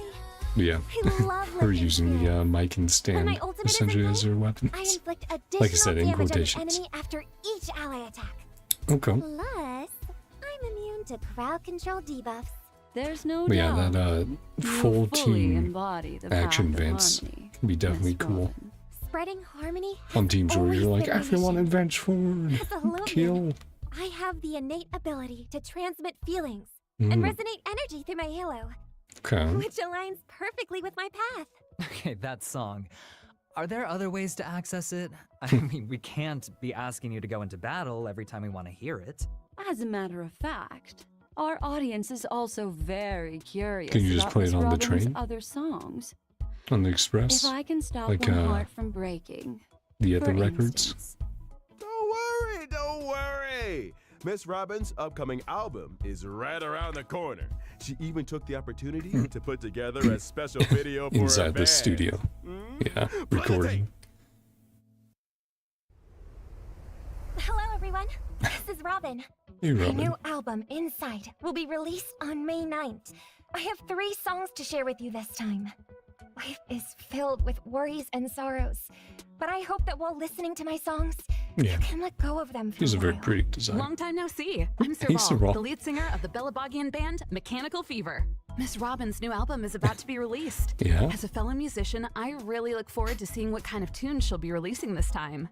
Speaker 1: Yeah.
Speaker 6: I love
Speaker 1: Her
Speaker 6: lifting
Speaker 1: using the
Speaker 6: spirits.
Speaker 1: mic and
Speaker 6: When
Speaker 1: stand
Speaker 6: my ultimate is
Speaker 1: essentially
Speaker 6: in
Speaker 1: as her
Speaker 6: play,
Speaker 1: weapons.
Speaker 6: I inflict additional
Speaker 1: Like I said, in
Speaker 6: damage on the
Speaker 1: quotations.
Speaker 6: enemy after each ally attack.
Speaker 1: Okay.
Speaker 6: Plus, I'm immune to crowd control debuffs.
Speaker 8: There's no
Speaker 1: But yeah,
Speaker 8: doubt.
Speaker 1: that
Speaker 8: you
Speaker 1: full
Speaker 8: fully
Speaker 1: team
Speaker 8: embody the
Speaker 1: action
Speaker 8: path of
Speaker 1: advance
Speaker 8: harmony,
Speaker 1: can be definitely
Speaker 8: Miss
Speaker 1: cool.
Speaker 8: Robin.
Speaker 6: Spreading harmony
Speaker 1: On
Speaker 6: has
Speaker 1: teams where
Speaker 6: always
Speaker 1: you're like,
Speaker 6: been my
Speaker 1: everyone
Speaker 6: mission.
Speaker 1: advance forward.
Speaker 6: As a Logan,
Speaker 1: Kill.
Speaker 6: I have the innate ability to transmit feelings
Speaker 1: Mm.
Speaker 6: and resonate energy through my halo,
Speaker 1: Okay.
Speaker 6: which aligns perfectly with my path.
Speaker 4: Okay, that song. Are there other ways to access it? I mean, we can't be asking you to go into battle every time we want to hear it.
Speaker 8: As a matter of fact, our audience is also very curious
Speaker 1: Can you just
Speaker 8: about
Speaker 1: play it
Speaker 8: Miss
Speaker 1: on the
Speaker 8: Robin's
Speaker 1: train?
Speaker 8: other songs.
Speaker 1: On the Express?
Speaker 8: If I can stop
Speaker 1: Like,
Speaker 8: one heart from breaking.
Speaker 1: The other
Speaker 8: for
Speaker 1: records?
Speaker 8: instance.
Speaker 7: Don't worry. Miss Robin's upcoming album is right around the corner. She even took the opportunity to put together a special video for her
Speaker 1: Inside the
Speaker 7: fans.
Speaker 1: studio. Yeah,
Speaker 7: Play the
Speaker 1: recording.
Speaker 6: Hello, everyone. This is Robin.
Speaker 1: Hey,
Speaker 6: My
Speaker 1: Robin.
Speaker 6: new album, Inside, will be released on May 9th. I have 3 songs to share with you this time. Life is filled with worries and sorrows, but I hope that while listening to my songs,
Speaker 1: Yeah.
Speaker 6: you can let go of them for
Speaker 1: She's a very
Speaker 6: while.
Speaker 1: pretty designer.
Speaker 9: Long time no see. I'm
Speaker 1: Hey,
Speaker 9: Serval,
Speaker 1: Serval.
Speaker 9: the lead singer of the Belabogian band Mechanical Fever. Miss Robin's new album is about to be released.
Speaker 1: Yeah.
Speaker 9: As a fellow musician, I really look forward to seeing what kind of tunes she'll be releasing this time.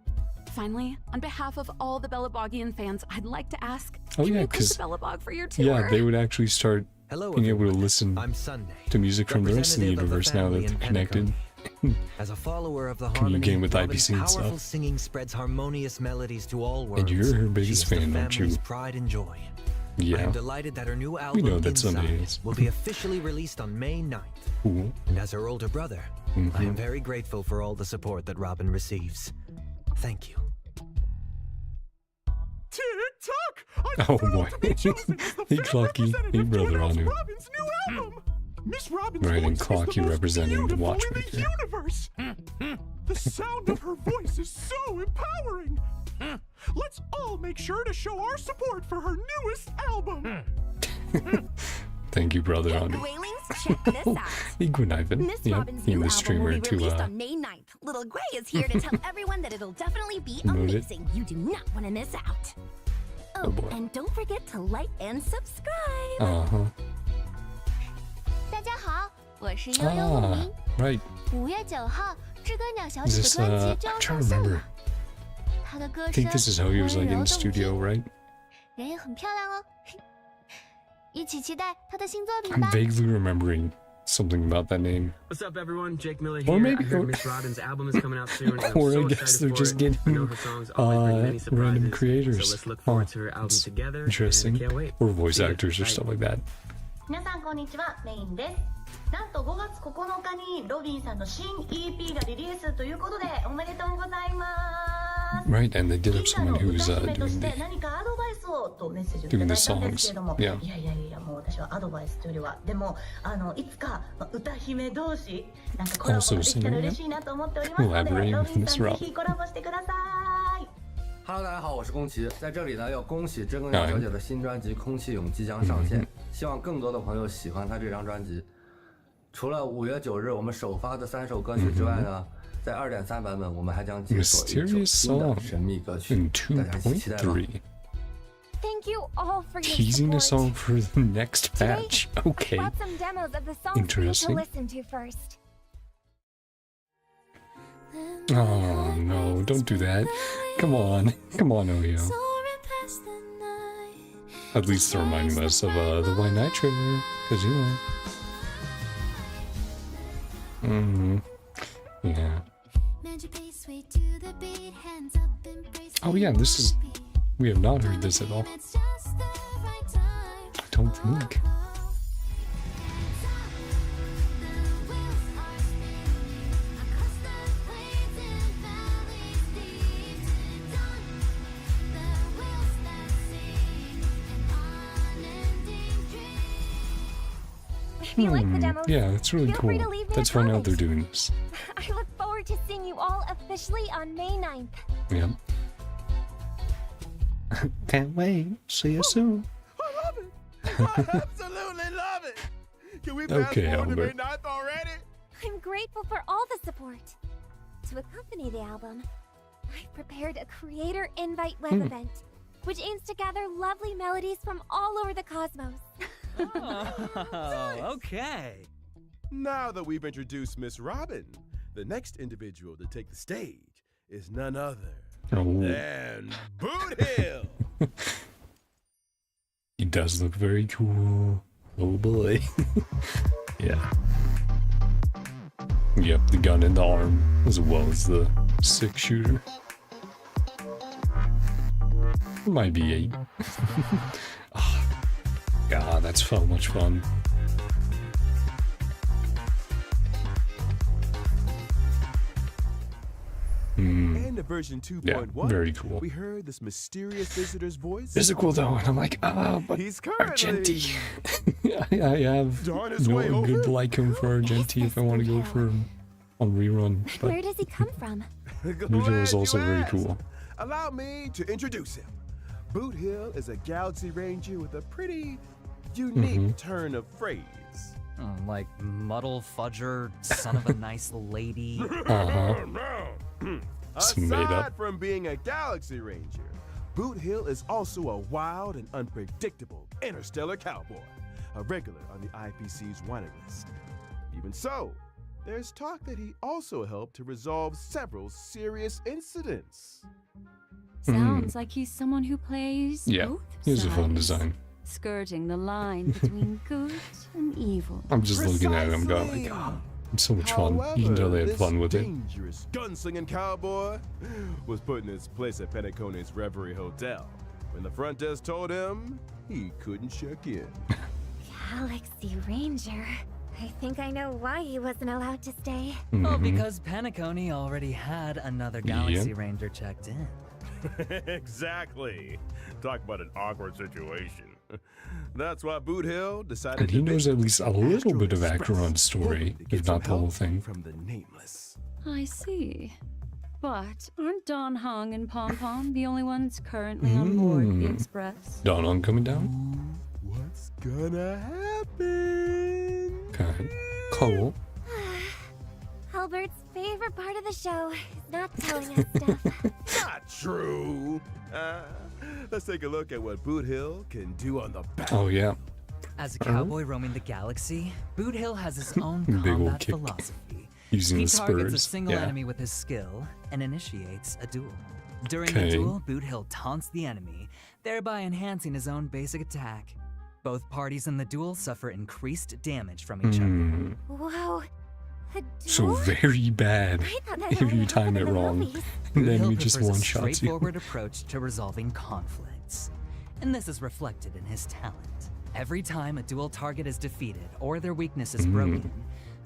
Speaker 9: Finally, on behalf of all the Belabogian fans, I'd like to ask,
Speaker 1: Oh,
Speaker 9: can
Speaker 1: yeah,
Speaker 9: you come
Speaker 1: 'cause-
Speaker 9: to Belabog for your tour?
Speaker 1: Yeah, they would actually start
Speaker 10: Hello,
Speaker 1: being able to
Speaker 10: everyone.
Speaker 1: listen
Speaker 10: I'm Sunday,
Speaker 1: to music from the rest of the
Speaker 10: representative
Speaker 1: universe now that
Speaker 10: family
Speaker 1: they're
Speaker 10: in
Speaker 1: connected.
Speaker 10: Penacony. As a follower of the
Speaker 1: Can you
Speaker 10: harmony,
Speaker 1: game with
Speaker 10: Robin's
Speaker 1: IPC and
Speaker 10: powerful
Speaker 1: stuff?
Speaker 10: singing spreads harmonious melodies to all worlds.
Speaker 1: And you're her
Speaker 10: She
Speaker 1: biggest
Speaker 10: is the
Speaker 1: fan, aren't you?
Speaker 10: family's pride and joy. I
Speaker 1: Yeah.
Speaker 10: am delighted that her new album,
Speaker 1: know that
Speaker 10: Inside,
Speaker 1: Sunday is.
Speaker 10: will be officially released on May 9th.
Speaker 1: Cool.
Speaker 10: And as her older brother, I am very grateful for all the support that Robin receives. Thank you.
Speaker 5: Tick-tock!
Speaker 1: Oh boy. Hey, Clocky. Hey, Brother Anu.
Speaker 5: Robin's new album! Miss Robin's
Speaker 1: Right, and
Speaker 5: voice
Speaker 1: Clocky
Speaker 5: is the most
Speaker 1: representing the
Speaker 5: beautiful in
Speaker 1: Watchmaker.
Speaker 5: the universe! The sound of her voice is so empowering! Let's all make sure to show our support for her newest album!
Speaker 1: Thank you, Brother Anu.
Speaker 11: Whalings, check this out.
Speaker 1: Hey, good Ivan.
Speaker 11: Miss
Speaker 1: Yep,
Speaker 11: Robin's
Speaker 1: he
Speaker 11: new
Speaker 1: was
Speaker 11: album will
Speaker 1: streamer
Speaker 11: be
Speaker 1: to
Speaker 11: released on May 9th. Little Gray is here to tell everyone that it'll definitely be
Speaker 1: Promote it.
Speaker 11: amazing. You do not want to miss out.
Speaker 1: Oh, boy.
Speaker 11: and don't forget to like and subscribe.
Speaker 1: Uh-huh.
Speaker 6: 大家好，我是悠悠无名。
Speaker 1: Right.
Speaker 6: 5月9号，知更鸟小
Speaker 1: Is
Speaker 6: 姐的
Speaker 1: this,
Speaker 6: 专辑
Speaker 1: I'm
Speaker 6: 就要
Speaker 1: trying
Speaker 6: 上
Speaker 1: to
Speaker 6: 线
Speaker 1: remember.
Speaker 6: 了。她的歌
Speaker 1: I
Speaker 6: 声
Speaker 1: think this is how he was like
Speaker 6: 温
Speaker 1: in
Speaker 6: 柔
Speaker 1: the
Speaker 6: 动
Speaker 1: studio,
Speaker 6: 听，
Speaker 1: right?
Speaker 6: 人也很漂亮哦。一起期待她的新作品
Speaker 1: I'm
Speaker 6: 吧。
Speaker 1: vaguely remembering something about that name.
Speaker 12: What's up, everyone? Jake Miller
Speaker 1: Or
Speaker 12: here.
Speaker 1: maybe-
Speaker 12: I heard Miss Robin's album is coming out soon, and I'm
Speaker 1: Or I
Speaker 12: so
Speaker 1: guess
Speaker 12: excited
Speaker 1: they're
Speaker 12: for
Speaker 1: just
Speaker 12: it.
Speaker 1: getting,
Speaker 12: I know her songs always bring many surprises,
Speaker 1: random creators.
Speaker 12: so let's look forward
Speaker 1: Huh.
Speaker 12: to her album
Speaker 1: That's
Speaker 12: together.
Speaker 1: Interesting.
Speaker 12: And I can't wait.
Speaker 1: Or voice
Speaker 12: See ya.
Speaker 1: actors or
Speaker 12: Bye.
Speaker 1: stuff like that.
Speaker 13: 皆さんこんにちは、メインです。なんと5月9日にロビンさんの新 EP がリリースということでおめでとうございます。
Speaker 1: Right, and they did have
Speaker 13: リーダー
Speaker 1: someone
Speaker 13: の
Speaker 1: who's
Speaker 13: 歌姫と
Speaker 1: doing
Speaker 13: して
Speaker 1: the
Speaker 13: 何かアドバイスをとメッセージをいた
Speaker 1: doing
Speaker 13: だ
Speaker 1: the
Speaker 13: いたんですけ
Speaker 1: songs.
Speaker 13: れども、
Speaker 1: Yeah.
Speaker 13: いやもう私私はアドバイスというよりは、でもいつか歌姫同士なんかコラボができたら嬉しいなと思っておりますので、ロビンさんぜひコラボしてください。
Speaker 14: Hello， 大家好，我是宫崎，在这里呢要恭喜真宫小姐的新专辑《空气涌》即将上线，希望更多的朋友喜欢她这张专辑。除了5月9日我们首发的3首歌曲之外呢，在2.3版本我们还将解锁一首新的神秘歌曲，大家一起期待吧。
Speaker 6: Thank you all for your
Speaker 1: Teasing a
Speaker 6: support.
Speaker 1: song for the next patch. Okay.
Speaker 6: I brought some demos of the songs for you to
Speaker 1: Interesting.
Speaker 6: listen to first.
Speaker 1: Oh no, don't do that. Come on, Oyo. At least they're reminding us of the White Knight trailer, because you know. Yeah. Oh yeah, this is... We have not heard this at all. I don't think.
Speaker 6: If you like the demos,
Speaker 1: Yeah, it's really
Speaker 6: feel
Speaker 1: cool.
Speaker 6: free to leave me
Speaker 1: That's
Speaker 6: a
Speaker 1: fun how
Speaker 6: comment.
Speaker 1: they're doing this.
Speaker 6: I look forward to seeing you all officially on May 9th.
Speaker 1: Yep. Can't wait. See you soon.
Speaker 7: I love it. I absolutely love it. Can we fast
Speaker 1: Okay,
Speaker 7: forward to May
Speaker 1: Albert.
Speaker 7: 9th already?
Speaker 6: I'm grateful for all the support. To accompany the album, I've prepared a creator invite web event, which aims to gather lovely melodies from all over the cosmos.
Speaker 4: Oh, okay.
Speaker 7: Now that we've introduced Miss Robin, the next individual to take the stage is none other than Boot Hill.
Speaker 1: He does look very cool. Oh boy. Yeah. Yep, the gun in the arm, as well as the 6-shooter. Might be 8. Oh, God, that's so much fun.
Speaker 7: And the version 2.1,
Speaker 1: Yeah, very cool.
Speaker 7: we heard this mysterious visitor's voice.
Speaker 1: Physical though, and I'm like, but
Speaker 7: He's currently
Speaker 1: Argenti. I have no good like him for Argenti if I want to go for him on rerun. But
Speaker 6: Where does he come from?
Speaker 1: Boot Hill is also very cool.
Speaker 7: Allow me to introduce him. Boot Hill is a Galaxy Ranger with a pretty unique turn of phrase.
Speaker 4: Like Muddle Fudger, son of a nice lady.
Speaker 1: It's made
Speaker 7: Aside
Speaker 1: up.
Speaker 7: from being a Galaxy Ranger, Boot Hill is also a wild and unpredictable interstellar cowboy, a regular on the IPC's wanted list. Even so, there's talk that he also helped to resolve several serious incidents.
Speaker 8: Sounds like he's someone who plays
Speaker 1: Yeah,
Speaker 8: both
Speaker 1: here's a fun
Speaker 8: sides,
Speaker 1: design.
Speaker 8: skirting the line between good and evil.
Speaker 1: I'm just looking at him going like, oh, it's so much fun. You can tell they had
Speaker 7: this
Speaker 1: fun with it.
Speaker 7: dangerous gunslinging cowboy was put in his place at Penacony's Reverie Hotel when the front desk told him he couldn't check in.
Speaker 6: Galaxy Ranger. I think I know why he wasn't allowed to stay.
Speaker 4: Well, because Penacony already had another Galaxy Ranger checked in.
Speaker 7: Exactly. Talk about an awkward situation. That's why Boot Hill decided
Speaker 1: And he
Speaker 7: to
Speaker 1: knows
Speaker 7: make
Speaker 1: at least a
Speaker 7: Astro
Speaker 1: little bit of
Speaker 7: Express,
Speaker 1: Acheron's story,
Speaker 7: hoping to get
Speaker 1: if
Speaker 7: some
Speaker 1: not the whole
Speaker 7: help
Speaker 1: thing.
Speaker 7: From the nameless.
Speaker 8: I see. But aren't Don Hung and Pom Pom the only ones currently on board the Express?
Speaker 1: Dawn on coming down?
Speaker 7: What's gonna happen?
Speaker 1: Okay. Cool.
Speaker 6: Albert's favorite part of the show is not telling us stuff.
Speaker 7: Not true. Let's take a look at what Boot Hill can do on the back.
Speaker 1: Oh, yeah.
Speaker 4: As a cowboy roaming the galaxy, Boot Hill has his own
Speaker 1: Big ol'
Speaker 4: combat
Speaker 1: kick.
Speaker 4: philosophy.
Speaker 1: Using
Speaker 4: He
Speaker 1: the
Speaker 4: targets a
Speaker 1: spurs.
Speaker 4: single
Speaker 1: Yeah.
Speaker 4: enemy with his skill and initiates a duel. During the
Speaker 1: Okay.
Speaker 4: duel, Boot Hill taunts the enemy, thereby enhancing his own basic attack. Both parties in the duel suffer increased damage from each other.
Speaker 6: Whoa. A
Speaker 1: So
Speaker 6: duel?
Speaker 1: very bad
Speaker 6: I thought that
Speaker 1: if
Speaker 6: only
Speaker 1: you time
Speaker 6: happened
Speaker 1: it
Speaker 6: in the
Speaker 1: wrong.
Speaker 6: movies.
Speaker 1: And then
Speaker 4: Hill
Speaker 1: he just
Speaker 4: prefers a
Speaker 1: one-shots you.
Speaker 4: straightforward approach to resolving conflicts. And this is reflected in his talent. Every time a dual target is defeated or their weakness is broken,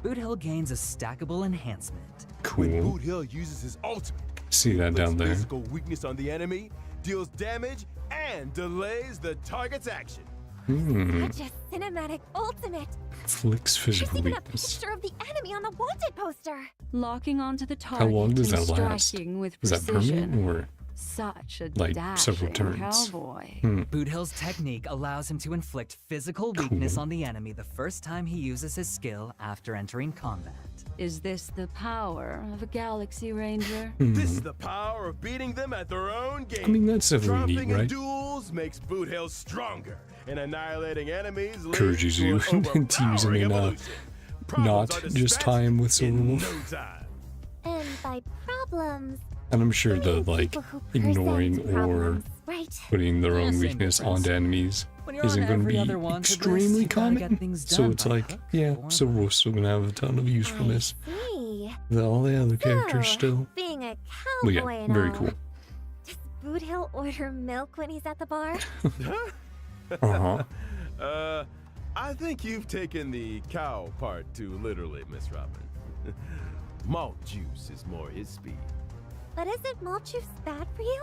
Speaker 4: Boot Hill gains a stackable enhancement.
Speaker 7: When
Speaker 1: Cool.
Speaker 7: Boot Hill uses his ultimate,
Speaker 1: See that down there?
Speaker 7: physical weakness on the enemy, deals damage, and delays the target's action.
Speaker 6: Such a cinematic ultimate.
Speaker 1: Flicks
Speaker 6: There's
Speaker 1: physical
Speaker 6: even a
Speaker 1: weakness.
Speaker 6: picture of the enemy on the wanted poster.
Speaker 8: Locking onto the
Speaker 1: How
Speaker 8: target
Speaker 1: long does
Speaker 8: and
Speaker 1: that last?
Speaker 8: striking with
Speaker 1: Is that
Speaker 8: precision.
Speaker 1: permanent or
Speaker 8: Such a
Speaker 1: like
Speaker 8: dashing
Speaker 1: several turns?
Speaker 8: cowboy.
Speaker 4: Boot Hill's technique allows him to inflict physical weakness on the enemy the first time he uses his skill after entering combat.
Speaker 8: Is this the power of a Galaxy Ranger?
Speaker 7: This is the power of beating them at their own game.
Speaker 1: I mean, that's definitely
Speaker 7: Tromping
Speaker 1: neat,
Speaker 7: in
Speaker 1: right?
Speaker 7: duels makes Boot Hill stronger, and annihilating enemies leads
Speaker 1: Encourages you
Speaker 7: to an
Speaker 1: to use them
Speaker 7: overpowering
Speaker 1: in
Speaker 7: evolution.
Speaker 1: not
Speaker 7: Problems are
Speaker 1: just tie him with
Speaker 7: dispatched in
Speaker 1: Silverwolf.
Speaker 7: no time.
Speaker 6: And by problems,
Speaker 1: And I'm sure that like
Speaker 6: people who
Speaker 1: ignoring
Speaker 6: present
Speaker 1: or
Speaker 6: problems, right?
Speaker 1: putting their
Speaker 4: Yeah,
Speaker 1: own
Speaker 4: same
Speaker 1: weakness
Speaker 4: difference.
Speaker 1: onto enemies
Speaker 4: When you're
Speaker 1: isn't
Speaker 4: on
Speaker 1: going to
Speaker 4: every
Speaker 1: be
Speaker 4: other one to this,
Speaker 1: extremely
Speaker 4: you gotta get
Speaker 1: common.
Speaker 4: things
Speaker 1: So
Speaker 4: done
Speaker 1: it's
Speaker 4: by
Speaker 1: like,
Speaker 4: hook
Speaker 1: yeah,
Speaker 4: or
Speaker 1: Silverwolf's still going to have a ton of usefulness.
Speaker 6: See.
Speaker 1: All the other characters
Speaker 6: So,
Speaker 1: still.
Speaker 6: Being a
Speaker 1: But
Speaker 6: cowboy
Speaker 1: yeah,
Speaker 6: and
Speaker 1: very
Speaker 6: all,
Speaker 1: cool.
Speaker 6: does Boot Hill order milk when he's at the bar?
Speaker 7: I think you've taken the cow part too literally, Miss Robin. Malt juice is more his speed.
Speaker 6: But isn't malt juice bad for you?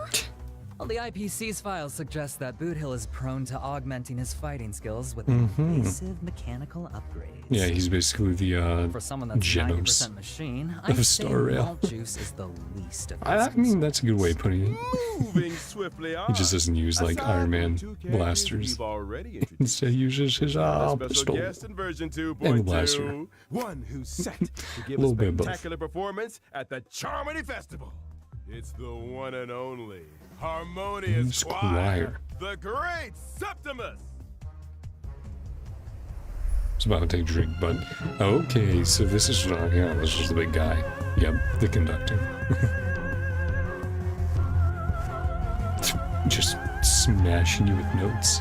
Speaker 4: Well, the IPC's files suggest that Boot Hill is prone to augmenting his fighting skills with
Speaker 1: Mhm.
Speaker 4: invasive mechanical upgrades.
Speaker 1: Yeah, he's basically the
Speaker 4: For someone that's
Speaker 1: Genos
Speaker 4: 90% machine,
Speaker 1: of
Speaker 4: I'd say
Speaker 1: Star Rail.
Speaker 4: malt juice is the least of
Speaker 1: I mean, that's a good way of putting it.
Speaker 7: Moving swiftly on.
Speaker 1: He just doesn't use like
Speaker 7: Aside
Speaker 1: Iron
Speaker 7: from
Speaker 1: Man
Speaker 7: two characters
Speaker 1: blasters.
Speaker 7: we've already introduced.
Speaker 1: Instead, he uses his
Speaker 7: A special
Speaker 1: pistol.
Speaker 7: guest in version
Speaker 1: And the blaster.
Speaker 7: 2.2. One who's set to give a
Speaker 1: Little bit of both.
Speaker 7: spectacular performance at the Charmony Festival. It's the one and only harmonious choir, the Great Septimus.
Speaker 1: It's about to take a drink, but okay. So this is yeah, this is the big guy. Yep, the conductor. Just smashing you with notes.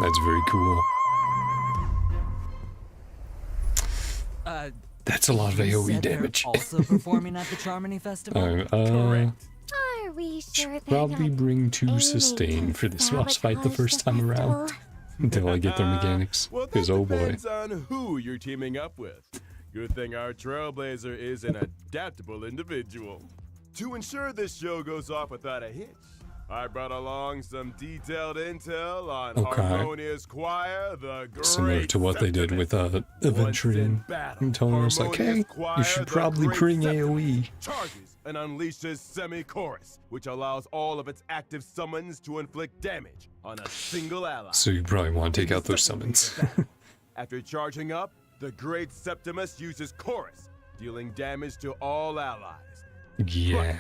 Speaker 1: That's very cool. That's a lot of
Speaker 4: you
Speaker 1: AoE
Speaker 4: said they're
Speaker 1: damage.
Speaker 4: Also performing at the Charmony Festival?
Speaker 6: Are we sure they're
Speaker 1: Probably
Speaker 6: not
Speaker 1: bring 2
Speaker 6: aiming
Speaker 1: sustain
Speaker 6: to
Speaker 1: for this boss fight the
Speaker 6: sabotage
Speaker 1: first time around.
Speaker 6: festival?
Speaker 1: Until I get their mechanics.
Speaker 7: Well, that
Speaker 1: Because oh boy.
Speaker 7: depends on who you're teaming up with. Good thing our Trailblazer is an adaptable individual. To ensure this show goes off without a hitch, I brought along some detailed intel on
Speaker 1: Okay.
Speaker 7: Harmonious Choir, the Great
Speaker 1: Similar to what they did with Adventuring. And telling us like, hey, you should probably bring AoE.
Speaker 7: Charges and unleashes semi-chorus, which allows all of its active summons to inflict damage on a single ally.
Speaker 1: So you probably want to take out those summons.
Speaker 7: After charging up, the Great Septimus uses chorus, dealing damage to all allies.
Speaker 1: Yeah.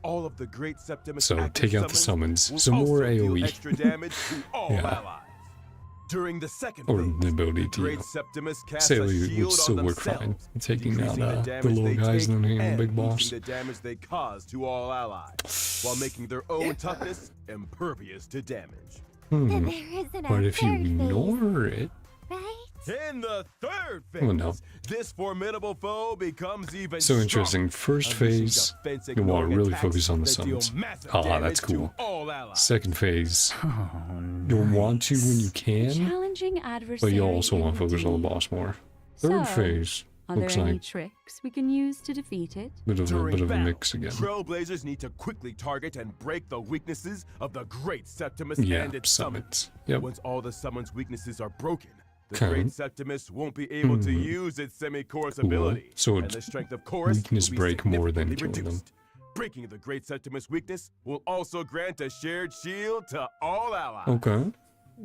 Speaker 7: All of the Great Septimus
Speaker 1: So
Speaker 7: active
Speaker 1: take out the summons.
Speaker 7: will
Speaker 1: Some more
Speaker 7: also deal
Speaker 1: AoE.
Speaker 7: extra damage to all
Speaker 1: Yeah.
Speaker 7: allies. During the second
Speaker 1: Or
Speaker 7: phase,
Speaker 1: the ability to
Speaker 7: Great Septimus casts
Speaker 1: say
Speaker 7: a
Speaker 1: it
Speaker 7: shield
Speaker 1: would still
Speaker 7: on
Speaker 1: work fine.
Speaker 7: themselves,
Speaker 1: Taking out
Speaker 7: decreasing
Speaker 1: the
Speaker 7: damage
Speaker 1: little
Speaker 7: they
Speaker 1: guys
Speaker 7: take
Speaker 1: and then the
Speaker 7: and
Speaker 1: big boss.
Speaker 7: boosting the damage they cause to all allies, while making their own toughness impervious to damage.
Speaker 6: Then there isn't a
Speaker 1: But if you
Speaker 6: third phase,
Speaker 1: ignore it,
Speaker 6: right?
Speaker 7: In the third phase,
Speaker 1: well, no.
Speaker 7: this formidable foe becomes even
Speaker 1: So
Speaker 7: stronger,
Speaker 1: interesting. First
Speaker 7: unleashing
Speaker 1: phase,
Speaker 7: defense
Speaker 1: you want to
Speaker 7: ignoring
Speaker 1: really
Speaker 7: attacks
Speaker 1: focus on the
Speaker 7: that deal
Speaker 1: summons.
Speaker 7: massive
Speaker 1: Ah,
Speaker 7: damage
Speaker 1: that's
Speaker 7: to
Speaker 1: cool.
Speaker 7: all allies.
Speaker 1: Second phase,
Speaker 4: Oh,
Speaker 1: you'll want to when you can,
Speaker 8: Challenging adversary.
Speaker 1: but you also want to focus on the
Speaker 8: indeed.
Speaker 1: boss more. Third
Speaker 8: So,
Speaker 1: phase
Speaker 8: Are
Speaker 1: looks
Speaker 8: there any
Speaker 1: like
Speaker 8: tricks we can use to defeat it?
Speaker 1: a bit of a
Speaker 7: battle,
Speaker 1: mix again.
Speaker 7: Trailblazers need to quickly target and break the weaknesses of the Great Septimus
Speaker 1: Yeah,
Speaker 7: and its
Speaker 1: summons. Yep.
Speaker 7: Once all the summons' weaknesses are broken, the
Speaker 1: Okay.
Speaker 7: Great Septimus won't be able to use its semi-chorus
Speaker 1: Cool.
Speaker 7: ability,
Speaker 1: So
Speaker 7: and
Speaker 1: it's
Speaker 7: the strength of chorus
Speaker 1: weakness
Speaker 7: will be
Speaker 1: break more than
Speaker 7: significantly
Speaker 1: killing them.
Speaker 7: reduced. Breaking the Great Septimus weakness will also grant a shared shield to all allies.
Speaker 1: Okay.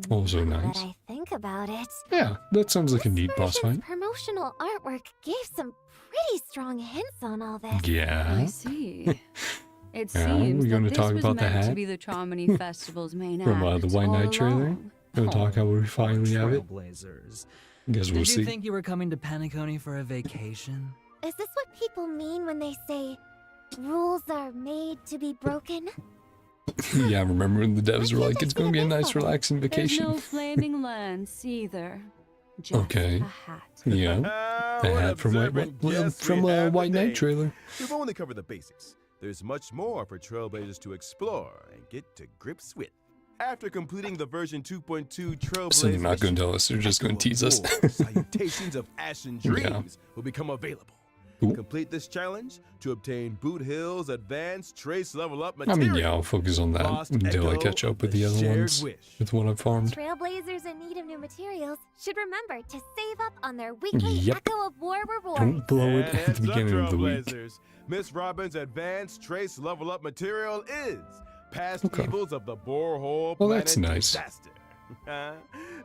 Speaker 1: Also
Speaker 6: Now
Speaker 1: nice.
Speaker 6: that I think about it,
Speaker 1: Yeah, that sounds like a neat boss
Speaker 6: version's
Speaker 1: fight.
Speaker 6: promotional artwork gave some pretty strong hints on all this.
Speaker 1: Yeah.
Speaker 8: I see. It
Speaker 1: Yeah,
Speaker 8: seems
Speaker 1: we
Speaker 8: that
Speaker 1: gonna
Speaker 8: this
Speaker 1: talk
Speaker 8: was
Speaker 1: about the
Speaker 8: meant to
Speaker 1: hat?
Speaker 8: be the Charmony Festival's main
Speaker 1: From
Speaker 8: act
Speaker 1: the White
Speaker 8: all
Speaker 1: Knight trailer.
Speaker 8: along.
Speaker 1: Gonna talk how we finally have it.
Speaker 4: Trailblazers.
Speaker 1: Guess we'll
Speaker 4: Did you
Speaker 1: see.
Speaker 4: think you were coming to Penacony for a vacation?
Speaker 6: Is this what people mean when they say rules are made to be broken?
Speaker 1: Yeah, remember when the devs were like, it's gonna be a nice relaxing
Speaker 8: There's
Speaker 1: vacation.
Speaker 8: no flaming lance either. Just
Speaker 1: Okay.
Speaker 8: a hat.
Speaker 1: Yeah. The
Speaker 7: What
Speaker 1: hat from
Speaker 7: observant guests
Speaker 1: from
Speaker 7: we have
Speaker 1: White
Speaker 7: today.
Speaker 1: Knight trailer.
Speaker 7: We've only covered the basics. There's much more for Trailblazers to explore and get to grips with. After completing the version 2.2 Trailblazer,
Speaker 1: So they're not gonna tell us, they're just gonna tease us.
Speaker 7: Salutations of Ashen
Speaker 1: Yeah.
Speaker 7: Dreams will become available. Complete this challenge to obtain Boot Hill's advanced trace level up
Speaker 1: I
Speaker 7: material.
Speaker 1: mean, yeah, I'll focus on that
Speaker 7: Lost
Speaker 1: until I
Speaker 7: Echo,
Speaker 1: catch up with
Speaker 7: the
Speaker 1: the other
Speaker 7: shared
Speaker 1: ones.
Speaker 7: wish.
Speaker 1: With what I've farmed.
Speaker 6: Trailblazers in need of new materials should remember to save up on their weekly Echo of War rewards.
Speaker 1: Don't blow it
Speaker 7: And
Speaker 1: at the beginning of the week.
Speaker 7: Trailblazers, Miss Robin's advanced trace level up material is past evils of the borehole
Speaker 1: Well,
Speaker 7: planet
Speaker 1: that's nice.
Speaker 7: disaster.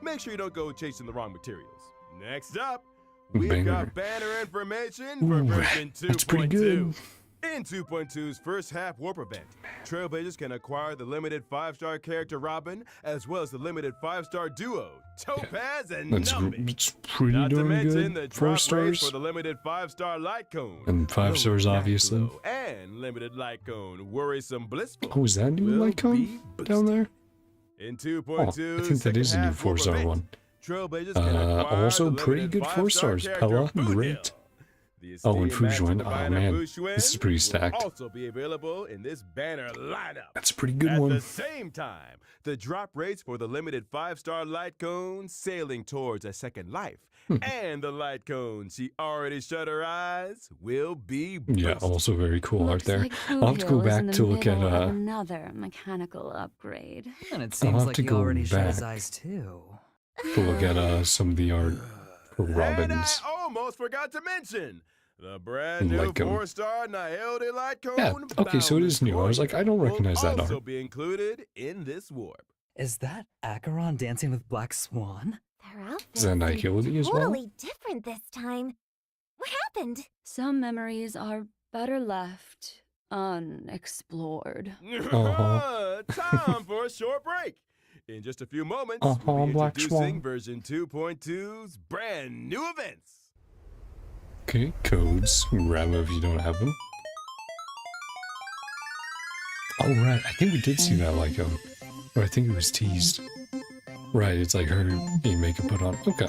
Speaker 7: Make sure you don't go chasing the wrong materials. Next up, we've
Speaker 1: Banner.
Speaker 7: got banner information for
Speaker 1: Ooh,
Speaker 7: version 2.2.
Speaker 1: that's pretty good.
Speaker 7: In 2.2's first half warp event, Trailblazers can acquire the limited 5-star character Robin, as well as the limited 5-star duo, Topaz and
Speaker 1: That's
Speaker 7: Numbit.
Speaker 1: it's pretty
Speaker 7: Not to
Speaker 1: darn
Speaker 7: mention the
Speaker 1: good. 4
Speaker 7: drop rates
Speaker 1: stars.
Speaker 7: for the limited 5-star light cone.
Speaker 1: And 5 stars,
Speaker 7: Low
Speaker 1: obviously.
Speaker 7: Glow and limited light cone, worrisome blissful.
Speaker 1: Oh, is that new
Speaker 7: will
Speaker 1: light cone
Speaker 7: be
Speaker 1: down there?
Speaker 7: In
Speaker 1: Oh,
Speaker 7: 2.2,
Speaker 1: I think that is a new 4-star one.
Speaker 7: Trailblazers can acquire
Speaker 1: Also
Speaker 7: the
Speaker 1: pretty
Speaker 7: limited
Speaker 1: good 4
Speaker 7: 5-star
Speaker 1: stars.
Speaker 7: character
Speaker 1: Pella,
Speaker 7: Boot
Speaker 1: great.
Speaker 7: Hill. The
Speaker 1: Oh, and
Speaker 7: esteemed master
Speaker 1: Fujuan. Oh
Speaker 7: diviner
Speaker 1: man,
Speaker 7: Fujuan
Speaker 1: this is pretty
Speaker 7: will
Speaker 1: stacked.
Speaker 7: also be available in this banner lineup.
Speaker 1: That's a pretty good
Speaker 7: At
Speaker 1: one.
Speaker 7: the same time, the drop rates for the limited 5-star light cone sailing towards a second life and the light cone she already shut her eyes will be
Speaker 1: Yeah,
Speaker 7: boosted.
Speaker 1: also very cool art
Speaker 8: Looks
Speaker 1: there.
Speaker 8: like Boot
Speaker 1: I'll have to go
Speaker 8: Hill is in
Speaker 1: back
Speaker 8: the
Speaker 1: to look at
Speaker 8: middle of another mechanical upgrade.
Speaker 4: And it
Speaker 1: I'll
Speaker 4: seems
Speaker 1: have
Speaker 4: like
Speaker 1: to
Speaker 4: he
Speaker 1: go
Speaker 4: already shut his
Speaker 1: back.
Speaker 4: eyes too.
Speaker 1: Some of the art for
Speaker 7: And
Speaker 1: Robins.
Speaker 7: I almost forgot to mention the brand new
Speaker 1: Light cone.
Speaker 7: 4-star Niobe light cone.
Speaker 1: Yeah, okay, so it is new. I was like, I don't recognize that
Speaker 7: will also
Speaker 1: art.
Speaker 7: be included in this warp.
Speaker 4: Is that Acheron dancing with Black Swan?
Speaker 6: Their outfits
Speaker 1: Is that
Speaker 6: seem
Speaker 1: Nihility as well?
Speaker 6: totally different this time. What happened?
Speaker 8: Some memories are better left unexplored.
Speaker 7: Time for a short break. In just a few moments, we'll be
Speaker 1: Black
Speaker 7: introducing
Speaker 1: Swan.
Speaker 7: version 2.2's brand new events.
Speaker 1: Okay, codes. Grab them if you don't have them. Oh, right. I think we did see that Lyco. Or I think it was teased. Right, it's like her getting makeup put on. Okay.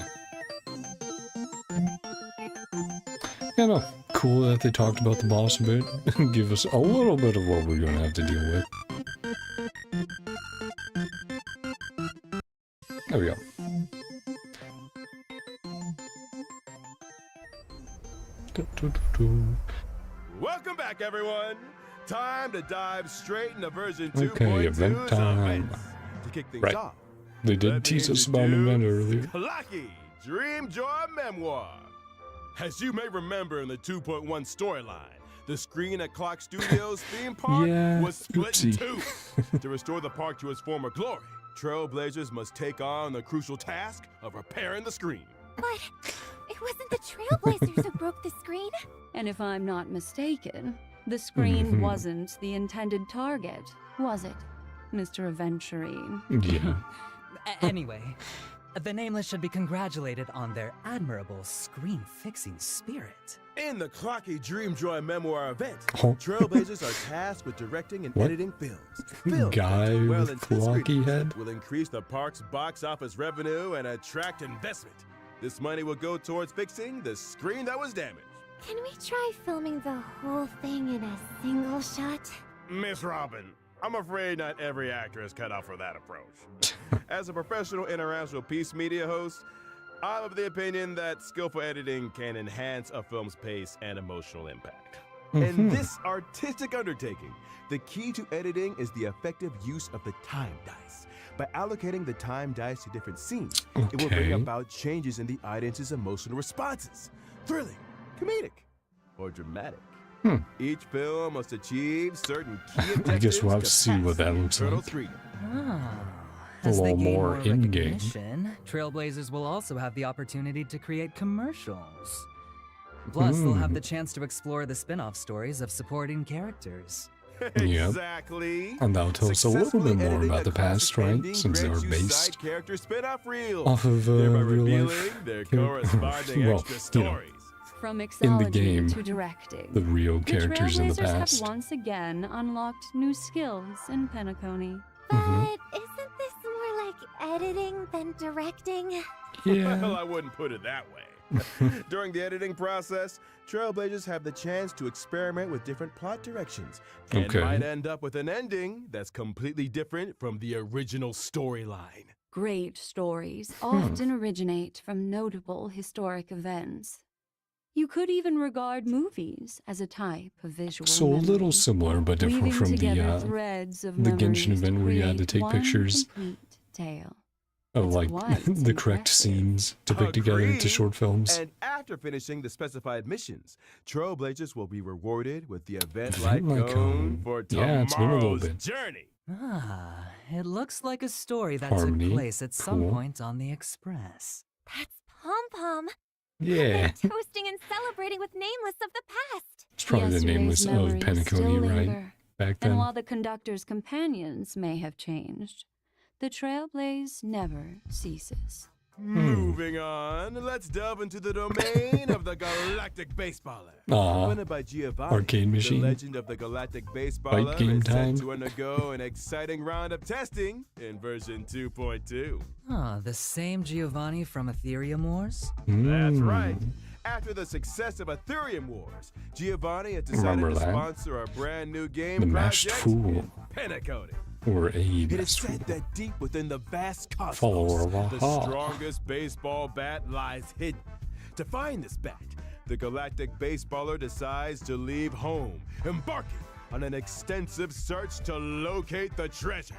Speaker 1: Yeah, no. Cool that they talked about the boss a bit. Give us a little bit of what we're going to have to deal with. There we go.
Speaker 7: Welcome back, everyone. Time to dive straight into version
Speaker 1: Okay,
Speaker 7: 2.2's
Speaker 1: event time.
Speaker 7: events. To kick things
Speaker 1: Right.
Speaker 7: off,
Speaker 1: They did
Speaker 7: let me
Speaker 1: tease us about an event earlier.
Speaker 7: Clocky Dream Joy Memoir. As you may remember in the 2.1 storyline, the screen at Clock Studios theme park
Speaker 1: Yeah,
Speaker 7: was split in
Speaker 1: oopsie.
Speaker 7: two. To restore the park to its former glory, Trailblazers must take on the crucial task of repairing the screen.
Speaker 6: But it wasn't the Trailblazers who broke the screen.
Speaker 8: And if I'm not mistaken, the screen
Speaker 1: Mhm.
Speaker 8: wasn't the intended target, was it, Mr. Aventurine?
Speaker 1: Yeah.
Speaker 4: Anyway, the Nameless should be congratulated on their admirable screen-fixing spirit.
Speaker 7: In the Clocky Dream Joy Memoir event,
Speaker 1: Huh?
Speaker 7: Trailblazers are tasked with directing and
Speaker 1: What?
Speaker 7: editing films. Films
Speaker 1: Guy
Speaker 7: that do well
Speaker 1: with
Speaker 7: in
Speaker 1: flocky
Speaker 7: screens
Speaker 1: head?
Speaker 7: will increase the park's box office revenue and attract investment. This money will go towards fixing the screen that was damaged.
Speaker 6: Can we try filming the whole thing in a single shot?
Speaker 7: Miss Robin, I'm afraid not every actor is cut out for that approach. As a professional international peace media host, I'm of the opinion that skillful editing can enhance a film's pace and emotional impact. In
Speaker 1: Mhm.
Speaker 7: this artistic undertaking, the key to editing is the effective use of the time dice. By allocating the time dice to different scenes, it will bring
Speaker 1: Okay.
Speaker 7: about changes in the audience's emotional responses. Thrilling, comedic, or dramatic. Each film must achieve certain key objectives
Speaker 1: I guess we'll have to see what that looks
Speaker 7: internal
Speaker 1: like.
Speaker 7: freedom.
Speaker 4: Ah.
Speaker 1: A
Speaker 4: As they
Speaker 1: little
Speaker 4: gain
Speaker 1: more
Speaker 4: more
Speaker 1: in-game.
Speaker 4: recognition, Trailblazers will also have the opportunity to create commercials. Plus, they'll have the chance to explore the spin-off stories of supporting characters.
Speaker 1: Yep.
Speaker 7: Exactly.
Speaker 1: And that'll tell us a little bit more
Speaker 7: Editing
Speaker 1: about
Speaker 7: a
Speaker 1: the past,
Speaker 7: classic
Speaker 1: right?
Speaker 7: ending
Speaker 1: Since they were
Speaker 7: grants you
Speaker 1: based
Speaker 7: side character spin-off reels,
Speaker 1: off of
Speaker 7: thereby
Speaker 1: real
Speaker 7: revealing
Speaker 1: life.
Speaker 7: their
Speaker 1: char-
Speaker 7: corresponding
Speaker 1: well,
Speaker 7: extra
Speaker 1: you know,
Speaker 7: stories.
Speaker 8: From
Speaker 1: in the
Speaker 8: mixology
Speaker 1: game,
Speaker 8: to directing,
Speaker 1: the real characters in the
Speaker 8: Trailblazers
Speaker 1: past.
Speaker 8: have once again unlocked new skills in Penacony.
Speaker 6: But
Speaker 1: Mhm.
Speaker 6: isn't this more like editing than directing?
Speaker 1: Yeah.
Speaker 7: Well, I wouldn't put it that way. During the editing process, Trailblazers have the chance to experiment with different plot directions and
Speaker 1: Okay.
Speaker 7: might end up with an ending that's completely different from the original storyline.
Speaker 8: Great stories often originate from notable historic events. You could even regard movies as a type of visual
Speaker 1: So a
Speaker 8: memory,
Speaker 1: little similar, but different
Speaker 8: weaving
Speaker 1: from
Speaker 8: together threads of
Speaker 1: the Genshin
Speaker 8: memories to
Speaker 1: event where you had to
Speaker 8: create
Speaker 1: take
Speaker 8: one
Speaker 1: pictures
Speaker 8: complete tale.
Speaker 1: of like
Speaker 8: quite
Speaker 1: the correct
Speaker 8: impressive.
Speaker 1: scenes to put together into
Speaker 7: Agreed.
Speaker 1: short films.
Speaker 7: And after finishing the specified missions, Trailblazers will be rewarded with the event
Speaker 1: Event
Speaker 7: like
Speaker 1: like
Speaker 7: cone for
Speaker 1: yeah, it's been a little
Speaker 7: tomorrow's
Speaker 1: bit.
Speaker 7: journey.
Speaker 4: Ah, it looks like a story that
Speaker 1: Harmony.
Speaker 4: took place at some
Speaker 1: Cool.
Speaker 4: point on the Express.
Speaker 6: That's Pom Pom.
Speaker 1: Yeah,
Speaker 6: Toasting and celebrating with Nameless of the past.
Speaker 1: it's probably the
Speaker 8: Yesterday's
Speaker 1: nameless of
Speaker 8: memories
Speaker 1: Penacony,
Speaker 8: still
Speaker 1: right?
Speaker 8: linger.
Speaker 1: Back
Speaker 8: And
Speaker 1: then.
Speaker 8: while the conductor's companions may have changed, the trailblaze never ceases.
Speaker 7: Moving on, let's delve into the domain of the Galactic Baseballer. Funded by Giovanni,
Speaker 1: arcade machine.
Speaker 7: The legend of the Galactic Baseballer
Speaker 1: Fight game
Speaker 7: is
Speaker 1: time.
Speaker 7: set to undergo an exciting round of testing in version 2.2.
Speaker 4: Ah, the same Giovanni from Ethereum Wars?
Speaker 7: That's
Speaker 1: Mm.
Speaker 7: right. After the success of Ethereum Wars, Giovanni has decided
Speaker 1: Remember
Speaker 7: to
Speaker 1: that?
Speaker 7: sponsor a brand new game
Speaker 1: The Masked
Speaker 7: project
Speaker 1: Fool.
Speaker 7: in Penacony.
Speaker 1: Or a
Speaker 7: It is
Speaker 1: best
Speaker 7: said that deep within the vast cosmos,
Speaker 1: follower of
Speaker 7: the
Speaker 1: Aha.
Speaker 7: strongest baseball bat lies hidden. To find this bat, the Galactic Baseballer decides to leave home, embarking on an extensive search to locate the treasure.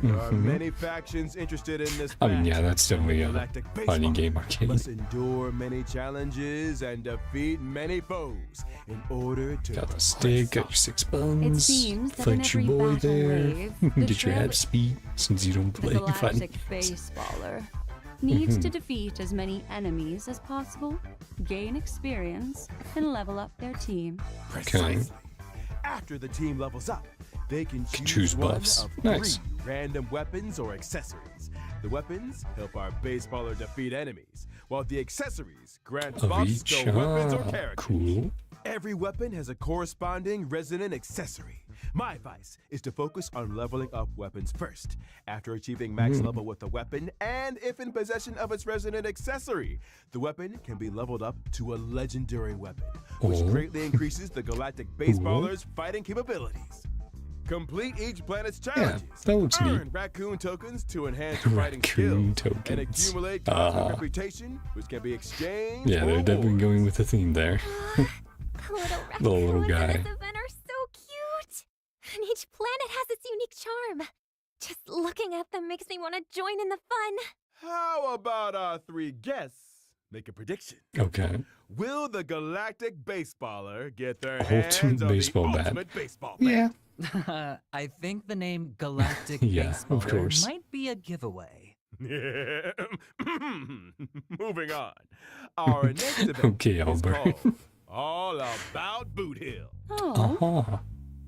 Speaker 7: There are many factions interested in this
Speaker 1: I
Speaker 7: bat.
Speaker 1: mean, yeah, that's definitely a
Speaker 7: Galactic
Speaker 1: fighting
Speaker 7: Baseballer
Speaker 1: game arcade.
Speaker 7: must endure many challenges and defeat many foes in order to
Speaker 1: Got the stick, got your 6 buns.
Speaker 8: seems that in
Speaker 1: Fight your
Speaker 8: every
Speaker 1: boy
Speaker 8: battle
Speaker 1: there.
Speaker 8: wave, the
Speaker 1: Get your
Speaker 8: trail-
Speaker 1: head speed since you don't
Speaker 8: The
Speaker 1: play fighting
Speaker 8: galactic
Speaker 1: games.
Speaker 8: baseballer needs to defeat as many enemies as possible, gain experience, and level up their team.
Speaker 7: Precisely. After the team levels up, they can
Speaker 1: choose
Speaker 7: one
Speaker 1: buffs.
Speaker 7: of
Speaker 1: Nice.
Speaker 7: 3 random weapons or accessories. The weapons help our baseballer defeat enemies, while the accessories grant
Speaker 1: Of
Speaker 7: buffs
Speaker 1: each.
Speaker 7: to weapons or
Speaker 1: Ah,
Speaker 7: characters.
Speaker 1: cool.
Speaker 7: Every weapon has a corresponding resonant accessory. My advice is to focus on leveling up weapons first. After achieving max level with a weapon, and if in possession of its resonant accessory, the weapon can be leveled up to a legendary weapon, which greatly increases the Galactic Baseballer's fighting capabilities. Complete each planet's challenges.
Speaker 1: that looks neat.
Speaker 7: Earn raccoon tokens to enhance your fighting skills.
Speaker 1: Raccoon
Speaker 7: And
Speaker 1: tokens.
Speaker 7: accumulate cosmic reputation, which can be exchanged
Speaker 1: Yeah,
Speaker 7: for
Speaker 1: they're definitely
Speaker 7: rewards.
Speaker 1: going with the theme there. The little guy.
Speaker 6: This event are so cute. And each planet has its unique charm. Just looking at them makes me want to join in the fun.
Speaker 7: How about our 3 guests make a prediction?
Speaker 1: Okay.
Speaker 7: Will the Galactic Baseballer get their
Speaker 1: Ultimate
Speaker 7: hands on
Speaker 1: baseball
Speaker 7: the
Speaker 1: bat.
Speaker 7: ultimate baseball bat?
Speaker 1: Yeah.
Speaker 4: I think the name Galactic
Speaker 1: Yeah, of
Speaker 4: Baseballer
Speaker 1: course.
Speaker 4: might be a giveaway.
Speaker 7: Moving on. Our next event
Speaker 1: Okay,
Speaker 7: is
Speaker 1: Albert.
Speaker 7: called All About Boot Hill.
Speaker 8: Oh,
Speaker 1: Uh-huh.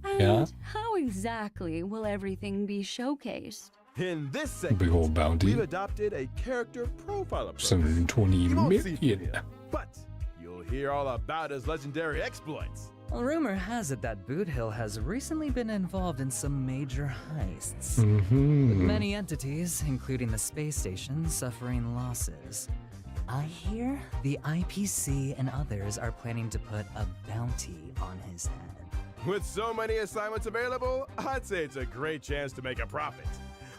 Speaker 8: and
Speaker 1: Yeah.
Speaker 8: how exactly will everything be showcased?
Speaker 7: In this
Speaker 1: Big
Speaker 7: segment,
Speaker 1: old bounty.
Speaker 7: we've adopted a character profile approach.
Speaker 1: 720
Speaker 7: You won't see
Speaker 1: million.
Speaker 7: Boot Hill, but you'll hear all about his legendary exploits.
Speaker 4: Well, rumor has it that Boot Hill has recently been involved in some major heists.
Speaker 1: Mm-hmm.
Speaker 4: With many entities, including the space station, suffering losses. I hear the IPC and others are planning to put a bounty on his head.
Speaker 7: With so many assignments available, I'd say it's a great chance to make a profit.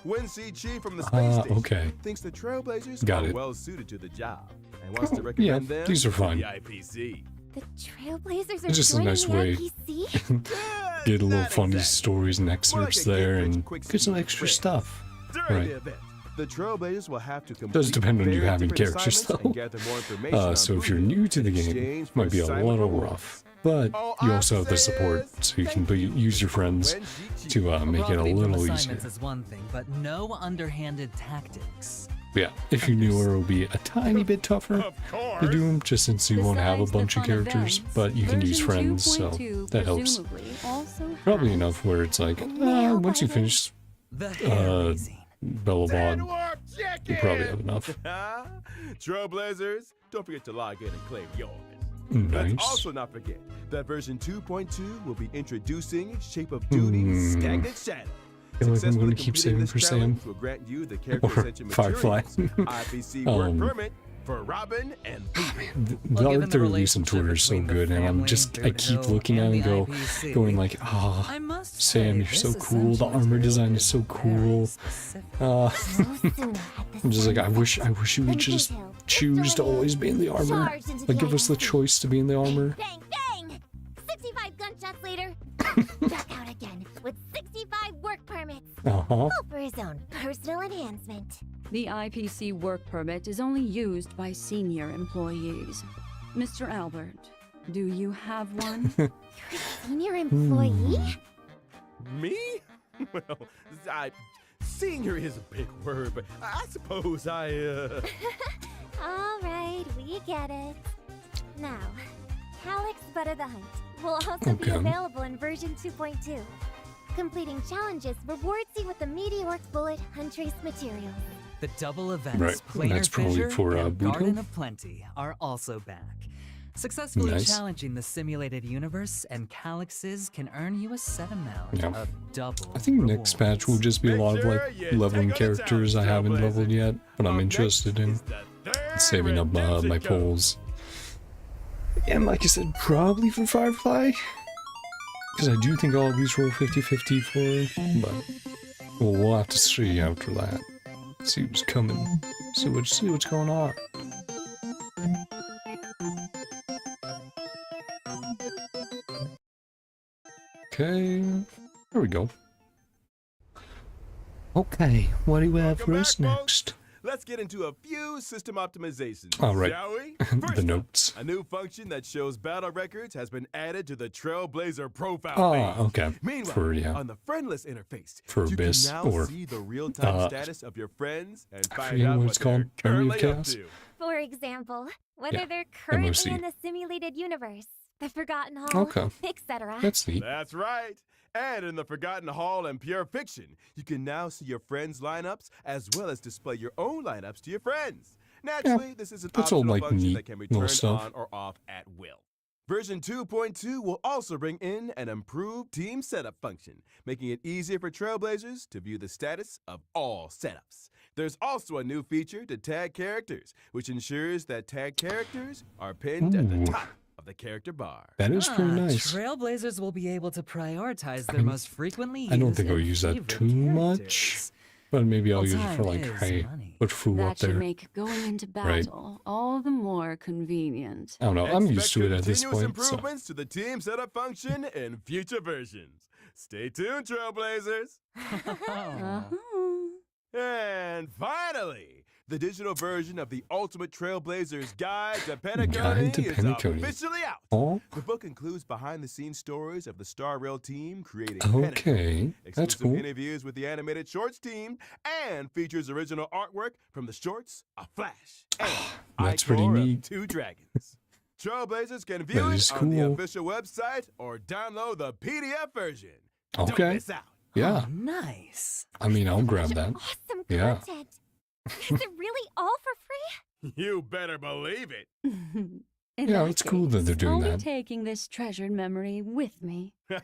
Speaker 7: Wincy Chi from the space station
Speaker 1: okay.
Speaker 7: thinks the Trailblazers
Speaker 1: Got
Speaker 7: are
Speaker 1: it.
Speaker 7: well suited to the job and wants to
Speaker 1: Yeah,
Speaker 7: recommend them
Speaker 1: these are
Speaker 7: to
Speaker 1: fine.
Speaker 7: the IPC.
Speaker 6: The Trailblazers are
Speaker 1: It's just a
Speaker 6: joining
Speaker 1: nice
Speaker 6: the
Speaker 1: way.
Speaker 6: IPC?
Speaker 1: Get a little
Speaker 7: Not
Speaker 1: funny
Speaker 7: exactly.
Speaker 1: stories and excerpts
Speaker 7: More like a
Speaker 1: there and
Speaker 7: get-rich-quick
Speaker 1: get some
Speaker 7: scheme
Speaker 1: extra
Speaker 7: for
Speaker 1: stuff.
Speaker 7: During
Speaker 1: Right.
Speaker 7: the event, the Trailblazers will have to complete
Speaker 1: Does depend on you
Speaker 7: very
Speaker 1: having
Speaker 7: different
Speaker 1: characters,
Speaker 7: assignments
Speaker 1: though.
Speaker 7: and gather more information on
Speaker 1: So if
Speaker 7: Boot
Speaker 1: you're
Speaker 7: Hill
Speaker 1: new to the
Speaker 7: in
Speaker 1: game,
Speaker 7: exchange
Speaker 1: might
Speaker 7: for
Speaker 1: be a
Speaker 7: assignment
Speaker 1: little
Speaker 7: rewards.
Speaker 1: rough. But
Speaker 7: All
Speaker 1: you
Speaker 7: I
Speaker 1: also have the
Speaker 7: say
Speaker 1: support,
Speaker 7: is
Speaker 1: so you can
Speaker 7: thank
Speaker 1: use your friends
Speaker 7: Wincy Chi.
Speaker 1: to make it a
Speaker 4: Profiting from
Speaker 1: little
Speaker 4: assignments
Speaker 1: easier.
Speaker 4: is one thing, but no underhanded tactics.
Speaker 1: Yeah, if you're newer, it'll be a tiny bit tougher
Speaker 7: Of course.
Speaker 1: to do them, just since you won't have a
Speaker 8: Besides the
Speaker 1: bunch of
Speaker 8: fun
Speaker 1: characters,
Speaker 8: events,
Speaker 1: but you can use
Speaker 8: version
Speaker 1: friends, so
Speaker 8: 2.2
Speaker 1: that helps.
Speaker 8: presumably also
Speaker 1: Probably
Speaker 8: has
Speaker 1: enough where it's like, once you finish
Speaker 4: The hair raising.
Speaker 1: Bellabon,
Speaker 7: Warp
Speaker 1: you probably have enough.
Speaker 7: Trailblazers, don't forget to log in and claim yours.
Speaker 1: Nice.
Speaker 7: Let's also not forget that version 2.2 will be introducing Shape of Duty's Stagnant Shadow.
Speaker 1: feel like I'm
Speaker 7: Successfully
Speaker 1: gonna keep
Speaker 7: completing
Speaker 1: saving
Speaker 7: this
Speaker 1: for Sam.
Speaker 7: challenge will grant you the character
Speaker 1: Or
Speaker 7: essential
Speaker 1: Firefly.
Speaker 7: materials, IPC work permit, for Robin and
Speaker 1: The art they're releasing Twitter is so good, and I keep looking at it and going like, Sam, you're so cool. The armor design is so cool. I'm just like, I wish you would just choose to always be in the armor. Like, give us the choice to be in the armor.
Speaker 6: Bang, bang! 65 gunshots later, back out again with 65 work permits. All for his own personal enhancement.
Speaker 8: The IPC work permit is only used by senior employees. Mr. Albert, do you have one?
Speaker 6: You're a senior employee?
Speaker 7: Me? Well, senior is a big word, but I suppose I,
Speaker 6: All right, we get it. Now, Calyx Butter the Hunt will also be available in version 2.2. Completing challenges rewards you with the Meteoric Bullet Huntress material.
Speaker 4: The double events, Planar Fissure and Garden of Plenty, are also back. Successfully challenging the simulated universe and Calyxes can earn you a set amount of double
Speaker 1: I think next patch will just be a lot of like leveling characters I haven't leveled yet, but I'm interested in saving up my polls. And like I said, probably for Firefly, because I do think all of these roll 50-50 for, but we'll have to see after that. See what's coming. See what's going on. Okay, there we go. Okay, what do we have for us next?
Speaker 7: Let's get into a few system optimizations,
Speaker 1: All right.
Speaker 7: shall we?
Speaker 1: The notes.
Speaker 7: A new function that shows battle records has been added to the Trailblazer profile page.
Speaker 1: Okay.
Speaker 7: Meanwhile, on the friendless interface,
Speaker 1: for
Speaker 7: you
Speaker 1: Abyss,
Speaker 7: can now
Speaker 1: or
Speaker 7: see the real-time status of your friends and
Speaker 1: I
Speaker 7: find
Speaker 1: forget
Speaker 7: out
Speaker 1: what
Speaker 7: what
Speaker 1: it's
Speaker 7: they're
Speaker 1: called. Memory of
Speaker 7: currently up
Speaker 1: Chaos?
Speaker 7: to.
Speaker 6: For example, whether
Speaker 1: Yeah,
Speaker 6: they're currently
Speaker 1: MOC.
Speaker 6: in the simulated universe, the Forgotten Hall,
Speaker 1: Okay.
Speaker 6: etc.
Speaker 1: That's neat.
Speaker 7: That's right. And in the Forgotten Hall and Pure Fiction, you can now see your friends' lineups as well as display your own lineups to your friends. Naturally, this is an
Speaker 1: that's all,
Speaker 7: optional
Speaker 1: like,
Speaker 7: function
Speaker 1: neat
Speaker 7: that can be
Speaker 1: little
Speaker 7: turned
Speaker 1: stuff.
Speaker 7: on or off at will. Version 2.2 will also bring in an improved team setup function, making it easier for Trailblazers to view the status of all setups. There's also a new feature to tag characters, which ensures that tag characters are pinned at the top of the character bar.
Speaker 1: That is pretty nice.
Speaker 4: Trailblazers will be able to prioritize their most frequently used
Speaker 1: I don't think I'll
Speaker 4: and
Speaker 1: use that
Speaker 4: favorite
Speaker 1: too much, but maybe I'll use it for like,
Speaker 4: time is
Speaker 1: hey,
Speaker 4: money.
Speaker 1: put food
Speaker 8: That
Speaker 1: up there.
Speaker 8: should make going into battle all the more convenient.
Speaker 1: I don't know. I'm used to it at this
Speaker 7: Continuous
Speaker 1: point. So.
Speaker 7: improvements to the team setup function in future versions. Stay tuned, Trailblazers. And finally, the digital version of the Ultimate Trailblazers Guide to Penacony is officially out.
Speaker 1: Oh.
Speaker 7: The book includes behind-the-scenes stories of the Star Rail team creating
Speaker 1: Okay,
Speaker 7: Penacony,
Speaker 1: that's
Speaker 7: exclusive
Speaker 1: cool.
Speaker 7: interviews with the animated shorts team, and features original artwork from the shorts, A Flash, and
Speaker 1: That's pretty
Speaker 7: Icor of
Speaker 1: neat.
Speaker 7: Two Dragons. Trailblazers can view
Speaker 1: That
Speaker 7: it
Speaker 1: is
Speaker 7: on the
Speaker 1: cool.
Speaker 7: official website or download the PDF version.
Speaker 1: Okay.
Speaker 7: Don't miss out.
Speaker 1: Yeah.
Speaker 4: Nice.
Speaker 1: I mean, I'll grab that.
Speaker 6: Awesome
Speaker 1: Yeah.
Speaker 6: content. Is it really all for free?
Speaker 7: You better believe it.
Speaker 8: In
Speaker 1: Yeah,
Speaker 8: that
Speaker 1: it's cool that
Speaker 8: case,
Speaker 1: they're doing
Speaker 8: I'll
Speaker 1: that.
Speaker 8: be taking this treasured memory with me.
Speaker 1: The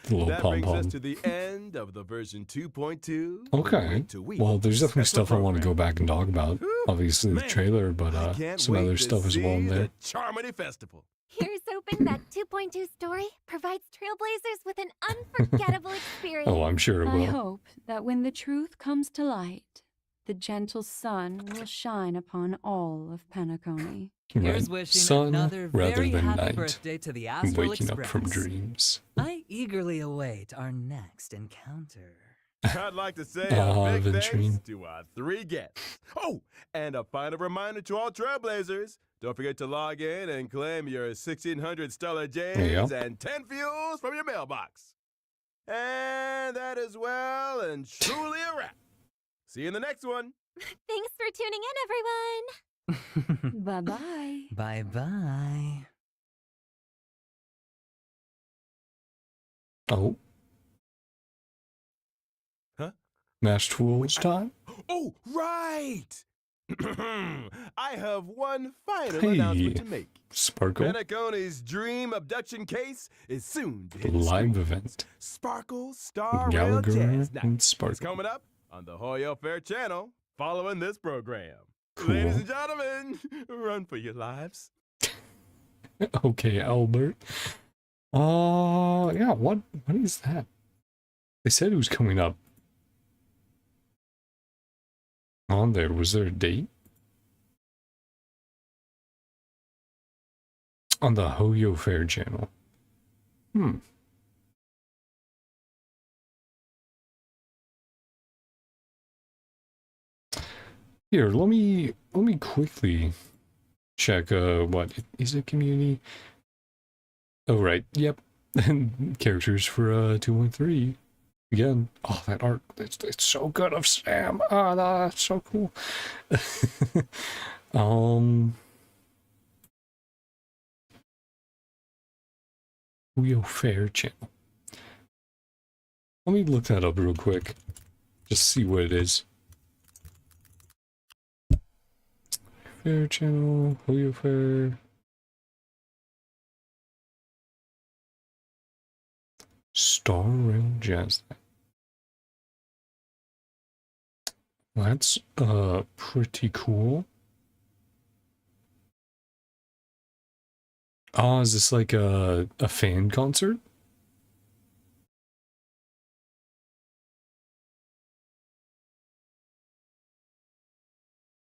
Speaker 1: little
Speaker 7: That brings us
Speaker 1: pom-pom.
Speaker 7: to the end of the version 2.2.
Speaker 1: Okay.
Speaker 7: Week to week.
Speaker 1: Well, there's definitely
Speaker 7: Special
Speaker 1: stuff I want to go
Speaker 7: program.
Speaker 1: back and talk about. Obviously, the
Speaker 7: Man,
Speaker 1: trailer, but
Speaker 7: I can't
Speaker 1: some
Speaker 7: wait
Speaker 1: other
Speaker 7: to
Speaker 1: stuff as well in
Speaker 7: see
Speaker 1: there.
Speaker 7: the Charmony Festival.
Speaker 6: Here's hoping that 2.2 story provides Trailblazers with an unforgettable experience.
Speaker 1: Oh, I'm sure it
Speaker 8: I
Speaker 1: will.
Speaker 8: hope that when the truth comes to light, the gentle sun will shine upon all of Penacony.
Speaker 4: Here's
Speaker 1: Right.
Speaker 4: wishing
Speaker 1: Sun
Speaker 4: another
Speaker 1: rather
Speaker 4: very
Speaker 1: than
Speaker 4: happy
Speaker 1: night.
Speaker 4: birthday to the
Speaker 1: I'm
Speaker 4: Astral
Speaker 1: waking
Speaker 4: Express.
Speaker 1: up from dreams.
Speaker 4: I eagerly await our next encounter.
Speaker 7: I'd like to say
Speaker 1: Ah,
Speaker 7: a big
Speaker 1: Venturing.
Speaker 7: thanks to our 3 guests. Oh, and a final reminder to all Trailblazers. Don't forget to log in and claim your 1,600 Stellar Jays and 10 fuels from your mailbox. And that is well and truly a wrap. See you in the next one.
Speaker 6: Thanks for tuning in, everyone.
Speaker 8: Bye-bye.
Speaker 4: Bye-bye.
Speaker 1: Oh.
Speaker 7: Huh?
Speaker 1: Mashed Fools time?
Speaker 7: Oh, right! I have one final
Speaker 1: Hey,
Speaker 7: announcement to make.
Speaker 1: Sparkle.
Speaker 7: Penacony's dream abduction case is soon to
Speaker 1: The
Speaker 7: hit
Speaker 1: live
Speaker 7: screens.
Speaker 1: event.
Speaker 7: Sparkle Star Rail
Speaker 1: Gallagher
Speaker 7: Jazz Night
Speaker 1: and
Speaker 7: is
Speaker 1: Sparkle.
Speaker 7: coming up on the Hoyo Fair channel following this program.
Speaker 1: Cool.
Speaker 7: Ladies and gentlemen, run for your lives.
Speaker 1: Okay, Albert. Yeah, what is that? They said it was coming up. On there, was there a date? On the Hoyo Fair channel. Here, let me quickly check what is it, community? Oh right, yep. And characters for 2.3. Again, oh that art, it's so good of Sam. Oh, that's so cool. Hoyo Fair channel. Let me look that up real quick. Just see what it is. Fair channel, Hoyo Fair. Star Rail Jazz. That's pretty cool. Oh, is this like a fan concert?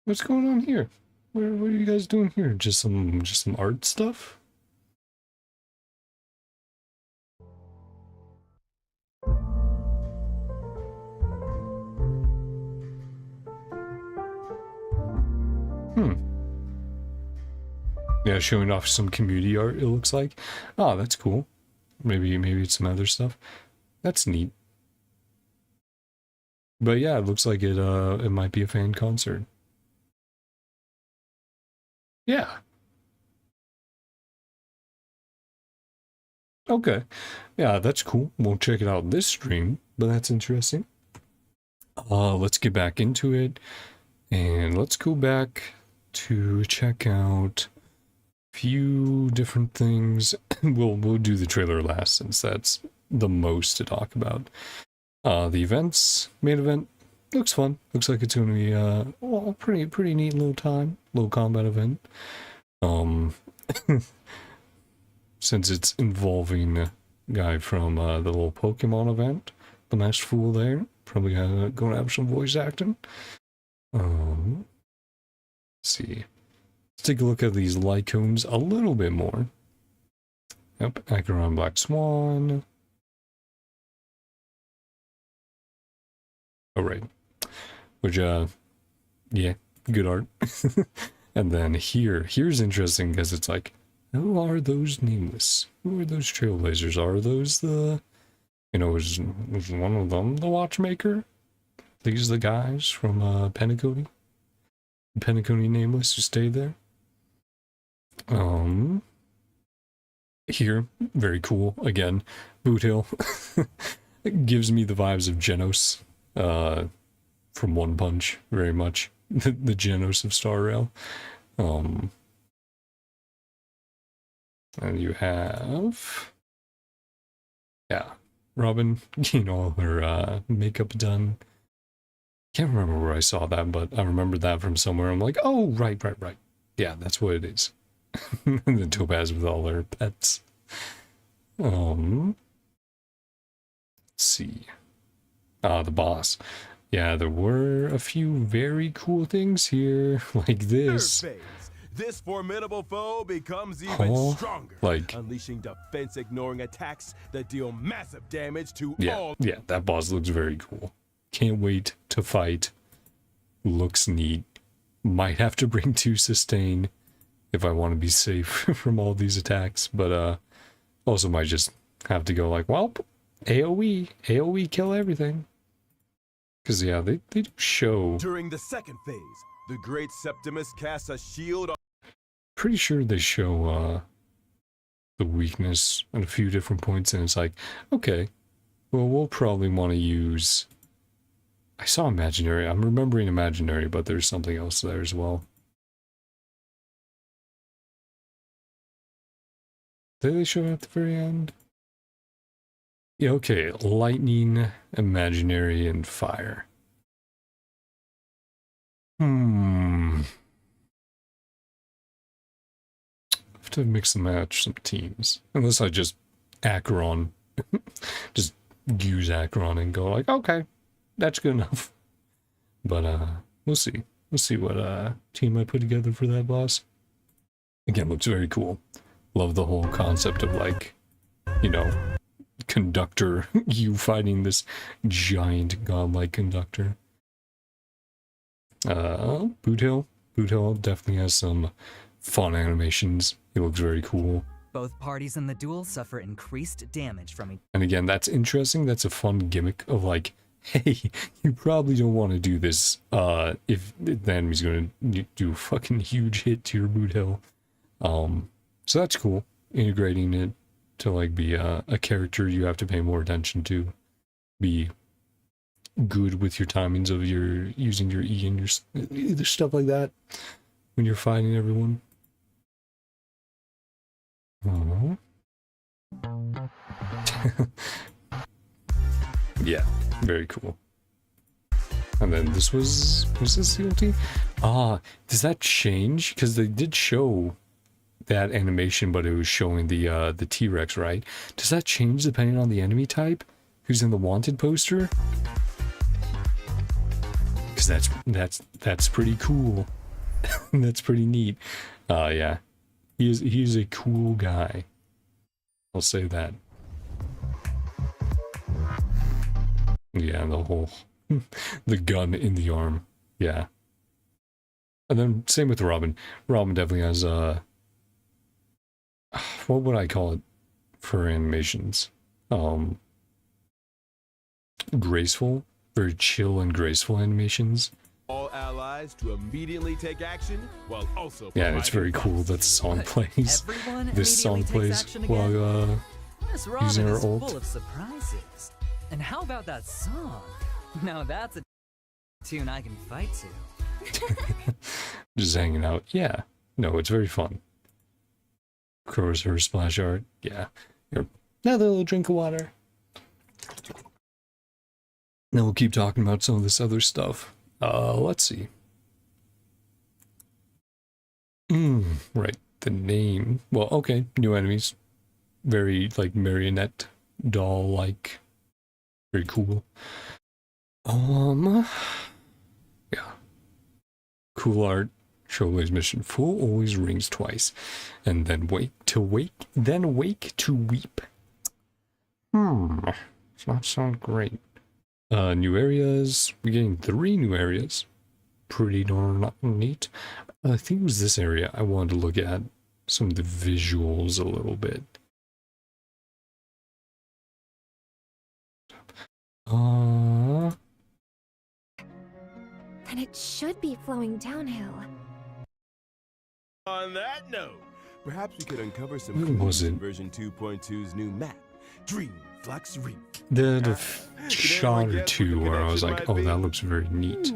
Speaker 1: What's going on here? What are you guys doing here? Just some art stuff? Yeah, showing off some community art, it looks like. Oh, that's cool. Maybe it's some other stuff. That's neat. But yeah, it looks like it might be a fan concert. Yeah. Okay. Yeah, that's cool. Won't check it out this stream, but that's interesting. Let's get back into it. And let's go back to check out a few different things. We'll do the trailer last since that's the most to talk about. The events, main event, looks fun. Looks like it's going to be well, pretty neat little combat event. Since it's involving a guy from the little Pokemon event, the Masked Fool there, probably going to have some voice acting. Let's see. Let's take a look at these Lycones a little bit more. Yep, Acheron Black Swan. Oh, right. Which, yeah, good art. And then here's interesting because it's like, who are those nameless? Who are those trailblazers? Are those the, you know, is one of them the Watchmaker? These the guys from Penacony? Penacony nameless who stayed there? Here, very cool. Again, Boot Hill. It gives me the vibes of Genos from One Punch, very much. The Genos of Star Rail. And you have, yeah, Robin getting all her makeup done. Can't remember where I saw that, but I remember that from somewhere. I'm like, oh, right. Yeah, that's what it is. And the Topaz with all her pets. Let's see. The boss. Yeah, there were a few very cool things here, like this.
Speaker 7: This formidable foe becomes even stronger,
Speaker 1: like
Speaker 7: unleashing defense-ignoring attacks that deal massive damage to all.
Speaker 1: Yeah, that boss looks very cool. Can't wait to fight. Looks neat. Might have to bring 2 sustain if I want to be safe from all these attacks, but also might just have to go like, well, AoE kill everything. Because yeah, they do show.
Speaker 7: During the second phase, the Great Septimus casts a shield.
Speaker 1: Pretty sure they show the weakness at a few different points, and it's like, okay, well, we'll probably want to use. I saw Imaginary. I'm remembering Imaginary, but there's something else there as well. Did they show it at the very end? Yeah, okay. Lightning, Imaginary, and Fire. to mix and match some teams. Unless I just Acheron, just use Acheron and go like, okay, that's good enough. But we'll see. We'll see what team I put together for that boss. Again, looks very cool. Love the whole concept of like, you know, conductor, you fighting this giant godlike conductor. Boot Hill. Boot Hill definitely has some fun animations. He looks very cool.
Speaker 4: Both parties in the duel suffer increased damage from each.
Speaker 1: And again, that's interesting. That's a fun gimmick of like, hey, you probably don't want to do this if the enemy's going to do a fucking huge hit to your Boot Hill. So that's cool. Integrating it to like be a character you have to pay more attention to. Be good with your timings of your using your E and your stuff like that when you're fighting everyone. Oh. Yeah, very cool. And then this was this the ulti? Ah, does that change? Because they did show that animation, but it was showing the T-Rex, right? Does that change depending on the enemy type who's in the wanted poster? Because that's pretty cool. That's pretty neat. Yeah, he is a cool guy. I'll say that. Yeah, the whole the gun in the arm. Yeah. And then same with Robin. Robin definitely has what would I call it for animations? Graceful, very chill and graceful animations.
Speaker 7: All allies to immediately take action while also.
Speaker 1: Yeah, and it's very cool that the song plays. This song plays while
Speaker 4: Miss Robin
Speaker 1: using her
Speaker 4: is
Speaker 1: ult.
Speaker 4: full of surprises. And how about that song? Now that's a tune I can fight to.
Speaker 1: Just hanging out. Yeah. No, it's very fun. Of course, her splash art. Yeah. Here, another little drink of water. Now we'll keep talking about some of this other stuff. Let's see. Right. The name. Well, okay. New enemies. Very, like, marionette doll-like. Very cool. Yeah. Cool art. Showblaze mission full always rings twice. And then wake to weep. Does not sound great. New areas. We're getting 3 new areas. Pretty darn neat. I think it was this area I wanted to look at some of the visuals a little bit.
Speaker 6: And it should be flowing downhill.
Speaker 7: On that note, perhaps we could uncover some
Speaker 1: What was
Speaker 7: clues in
Speaker 1: it?
Speaker 7: version 2.2's new map, Dream Flux Reef.
Speaker 1: The shot or two where I was like, oh, that looks very neat.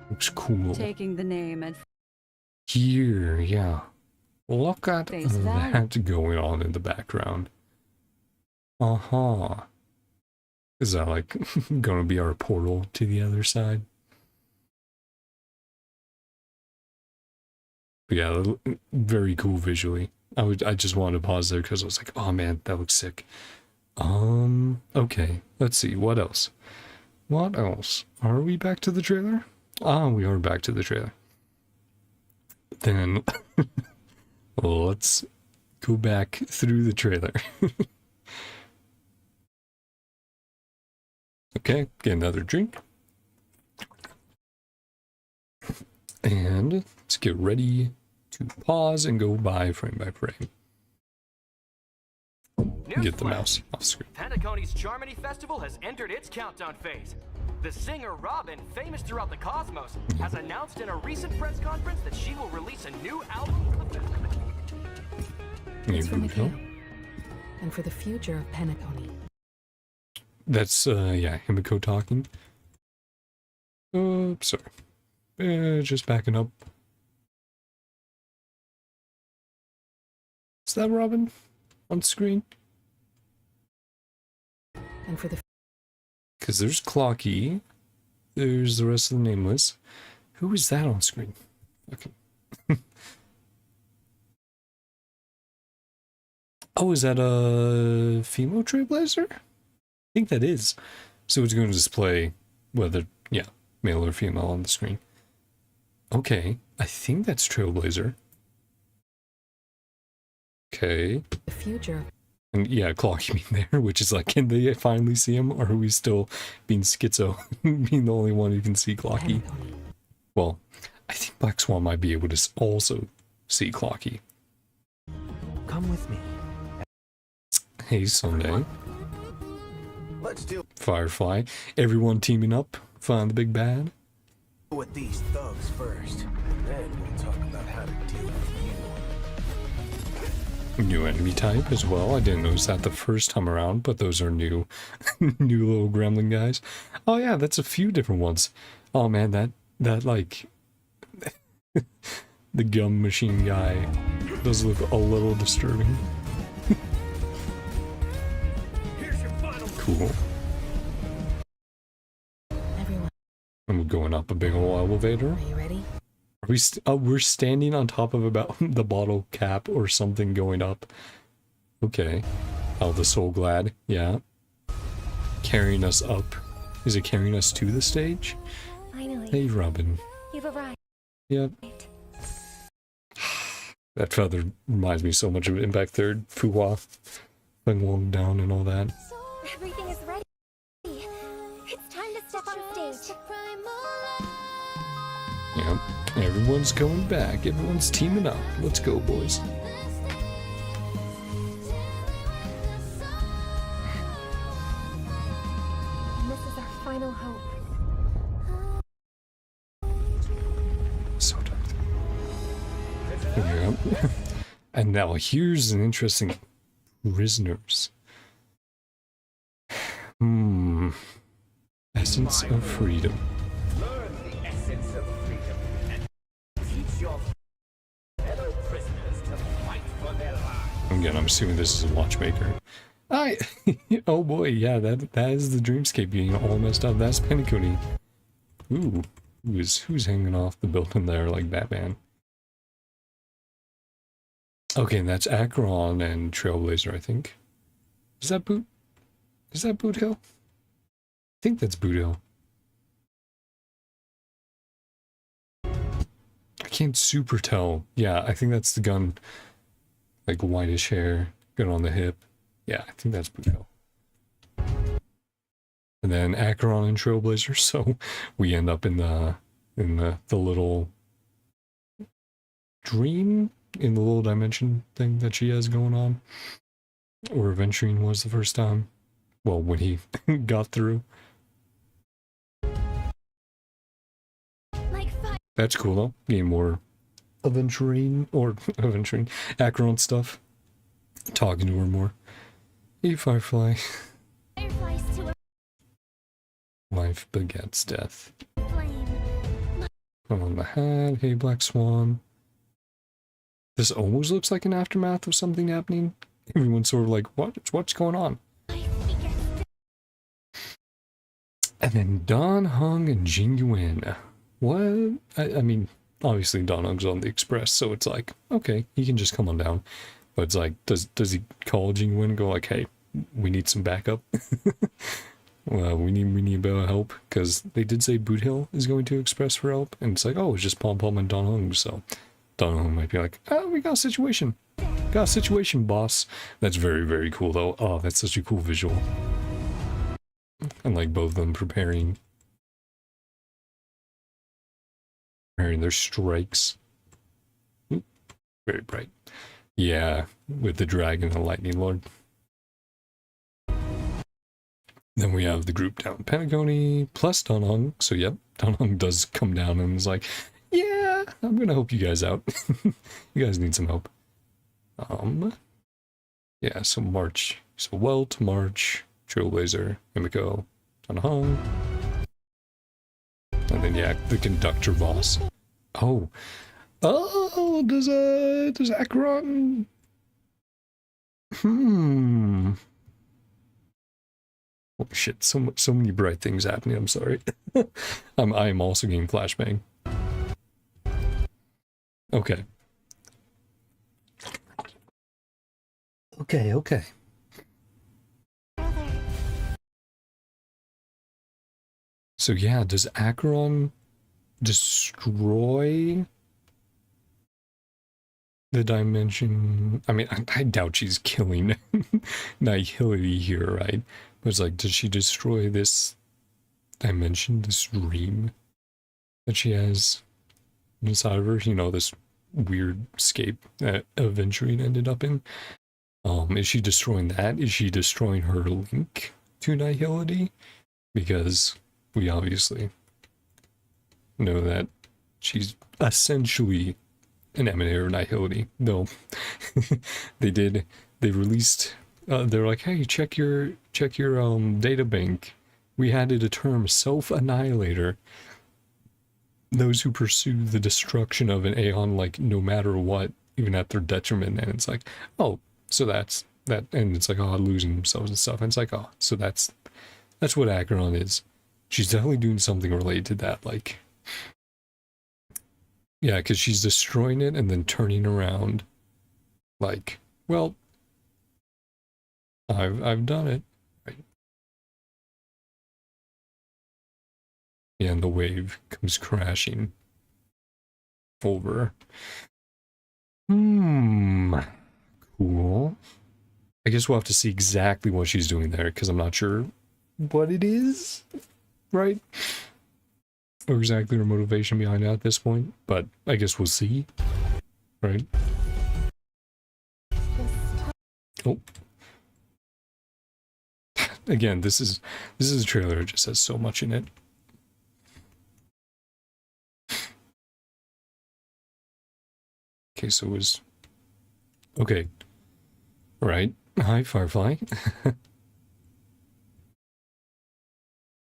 Speaker 1: Looks cool.
Speaker 8: Taking the name at
Speaker 1: Here, yeah. Look at
Speaker 8: face value.
Speaker 1: that going on in the background. Uh-huh. Is that like gonna be our portal to the other side? But yeah, very cool visually. I just wanted to pause there because I was like, oh man, that looks sick. Okay, let's see, what else? What else? Are we back to the trailer? Ah, we are back to the trailer. Then let's go back through the trailer. Okay, get another drink. And let's get ready to pause and go by frame by frame. Get the mouse off screen.
Speaker 2: Penacony's Charmony Festival has entered its countdown phase. The singer Robin, famous throughout the cosmos, has announced in a recent press conference that she will release a new album for the festival.
Speaker 3: It's for Mikhail. And for the future of Penacony.
Speaker 1: That's, yeah, Himiko talking. Sorry. Just backing up. Is that Robin on screen?
Speaker 3: And for the
Speaker 1: Because there's Clocky. There's the rest of the nameless. Who is that on screen? Okay. Oh, is that a female Trailblazer? I think that is. So it's going to display whether, yeah, male or female on the screen. Okay, I think that's Trailblazer. Okay.
Speaker 3: The future.
Speaker 1: And yeah, Clocky being there, which is like, can they finally see him, or are we still being schizo, being the only one who can see Clocky? Well, I think Black Swan might be able to also see Clocky.
Speaker 10: Come with me.
Speaker 1: Hey, Sunday.
Speaker 7: Let's deal
Speaker 1: Firefly. Everyone teaming up, find the big bad.
Speaker 7: with these thugs first. Then we'll talk about how to deal with you.
Speaker 1: New enemy type as well. I didn't notice that the first time around, but those are new, new little gremlin guys. Oh yeah, that's a few different ones. Oh man, that like the gum machine guy does look a little disturbing. Cool.
Speaker 3: Everyone,
Speaker 1: I'm going up a big old elevator.
Speaker 3: are you ready?
Speaker 1: Are we we're standing on top of about the bottle cap or something going up. Okay. Oh, the Soul Glad. Yeah. Carrying us up. Is it carrying us to the stage?
Speaker 6: Finally.
Speaker 1: Hey, Robin.
Speaker 6: You've arrived.
Speaker 1: Yep. That feather reminds me so much of Impact 3rd. Fuwa. Feng Wong down and all that.
Speaker 6: Everything is ready. It's time to step on stage.
Speaker 1: Yep. Everyone's going back. Everyone's teaming up. Let's go, boys.
Speaker 6: And this is our final hope.
Speaker 1: So dark. Yep. And now here's an interesting prisoners. Essence of freedom.
Speaker 5: Learn the essence of freedom and teach your fellow prisoners to fight for their lives.
Speaker 1: Again, I'm assuming this is a watchmaker. Oh boy, yeah, that is the dreamscape being all messed up. That's Penacony. Ooh, who's hanging off the building there like Batman? Okay, and that's Acheron and Trailblazer, I think. Is that Boot? Is that Boot Hill? I think that's Boot Hill. I can't super tell. Yeah, I think that's the gun. Like whitish hair, gun on the hip. Yeah, I think that's Boot Hill. And then Acheron and Trailblazer, so we end up in the little dream, in the little dimension thing that she has going on. Or Venturing was the first time. Well, when he got through. That's cool though. Getting more Aventurine or Aventurine Acheron stuff. Talking to her more. Hey, Firefly. Life begets death. Come on the hat. Hey, Black Swan. This almost looks like an aftermath of something happening. Everyone's sort of like, what's going on? And then Don Hung and Jing Yuan. What? I mean, obviously Don Hung's on the express, so it's like, okay, he can just come on down. But it's like, does he call Jing Yuan and go like, hey, we need some backup? Well, we need a bit of help, because they did say Boot Hill is going to express for help, and it's like, oh, it's just Pom Pom and Don Hung, so Don Hung might be like, oh, we got a situation. Got a situation, boss. That's very, very cool, though. Oh, that's such a cool visual. And like both of them preparing their strikes. Ooh, very bright. Yeah, with the dragon and the lightning lord. Then we have the group down Penacony plus Don Hung. So yep, Don Hung does come down and is like, yeah, I'm gonna help you guys out. You guys need some help. Yeah, so March. So Welt, March, Trailblazer, Himiko, Don Hung. And then yeah, the conductor boss. Oh, does Acheron? Oh shit! So many bright things happening. I'm sorry. I am also getting flashbang. Okay. Okay. So yeah, does Acheron destroy the dimension? I mean, I doubt she's killing Nihility here, right? But it's like, does she destroy this dimension, this dream that she has inside of her? You know, this weird scape that Aventurine ended up in. Is she destroying that? Is she destroying her link to Nihility? Because we obviously know that she's essentially an emanator of Nihility, though. They released, they're like, hey, check your data bank. We added a term, self-annihilator. Those who pursue the destruction of an Aeon, like, no matter what, even at their detriment. And it's like, oh, so that's that. And it's like, oh, losing themselves and stuff. And it's like, oh, so that's what Acheron is. She's definitely doing something related to that, like, yeah, because she's destroying it and then turning around, like, well, I've done it, right? Yeah, and the wave comes crashing over. Cool. I guess we'll have to see exactly what she's doing there, because I'm not sure what it is, right? Or exactly her motivation behind it at this point, but I guess we'll see, right? Oh. Again, this is a trailer that just has so much in it. Okay, so it was... Okay. Right. Hi, Firefly.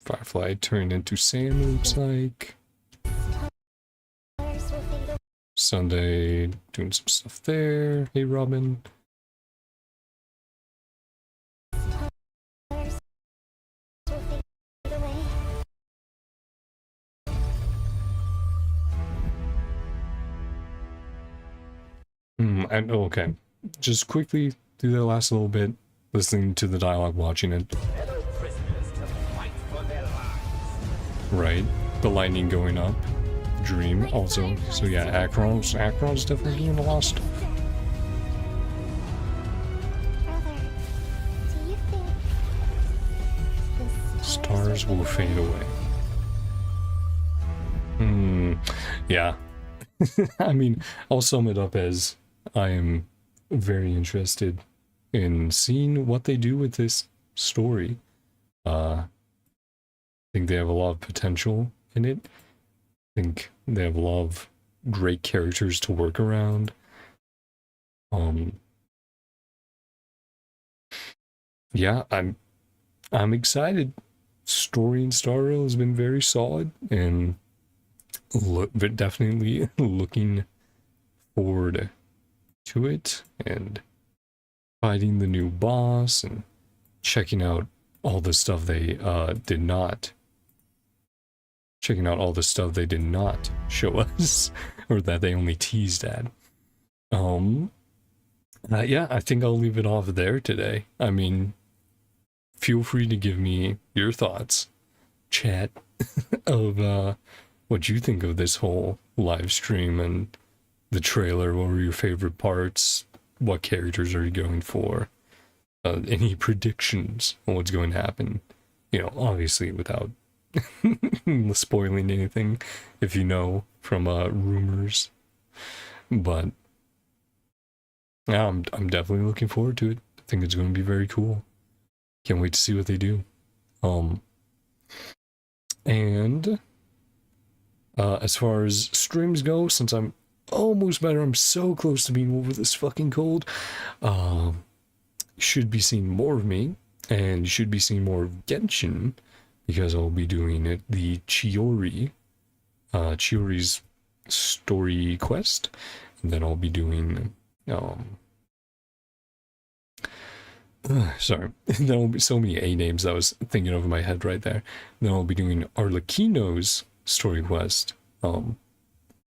Speaker 1: Firefly turned into Sam, looks like. Sunday doing some stuff there. Hey, Robin. And okay. Just quickly through the last little bit, listening to the dialogue, watching it. Right. The lightning going up. Dream also. So yeah, Acheron's definitely doing a lot of stuff. Stars will fade away. Yeah. I mean, I'll sum it up as I am very interested in seeing what they do with this story. I think they have a lot of potential in it. I think they have a lot of great characters to work around. Yeah, I'm excited. Story in Star Rail has been very solid, and definitely looking forward to it, and fighting the new boss, and checking out all the stuff they did not show us, or that they only teased at. Yeah, I think I'll leave it off there today. I mean, feel free to give me your thoughts, chat, of what you think of this whole live stream and the trailer. What were your favorite parts? What characters are you going for? Any predictions on what's going to happen? You know, obviously without spoiling anything, if you know from rumors. But yeah, I'm definitely looking forward to it. I think it's going to be very cool. Can't wait to see what they do. And as far as streams go, since I'm almost better, I'm so close to being over this fucking cold. You should be seeing more of me, and you should be seeing more of Genshin, because I'll be doing the Chiori's story quest, and then I'll be doing sorry, there will be so many A names that I was thinking over my head right there. Then I'll be doing Arlecchino's story quest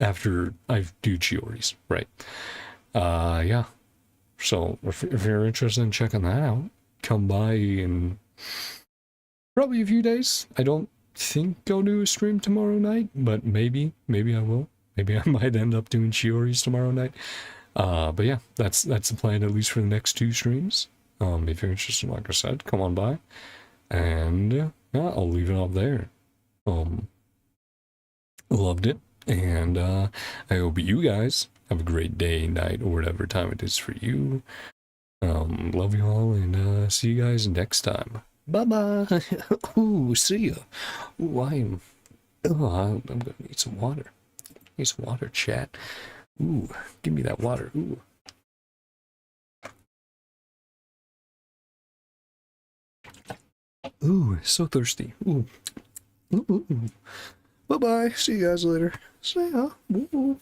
Speaker 1: after I do Chiori's, right? Yeah, So if you're interested in checking that out, come by in probably a few days. I don't think I'll do a stream tomorrow night, but maybe I will. Maybe I might end up doing Shiori's tomorrow night. But yeah, that's the plan, at least for the next 2 streams. If you're interested, like I said, come on by. And yeah, I'll leave it off there. Loved it. And I hope you guys have a great day, night, or whatever time it is for you. Love you all, and see you guys next time. Bye-bye. Ooh, see ya. Ooh, I'm gonna need some water. Need some water, chat. Ooh, give me that water. Ooh. Ooh, so thirsty. Ooh. Ooh. Bye-bye. See you guys later. See ya. Ooh.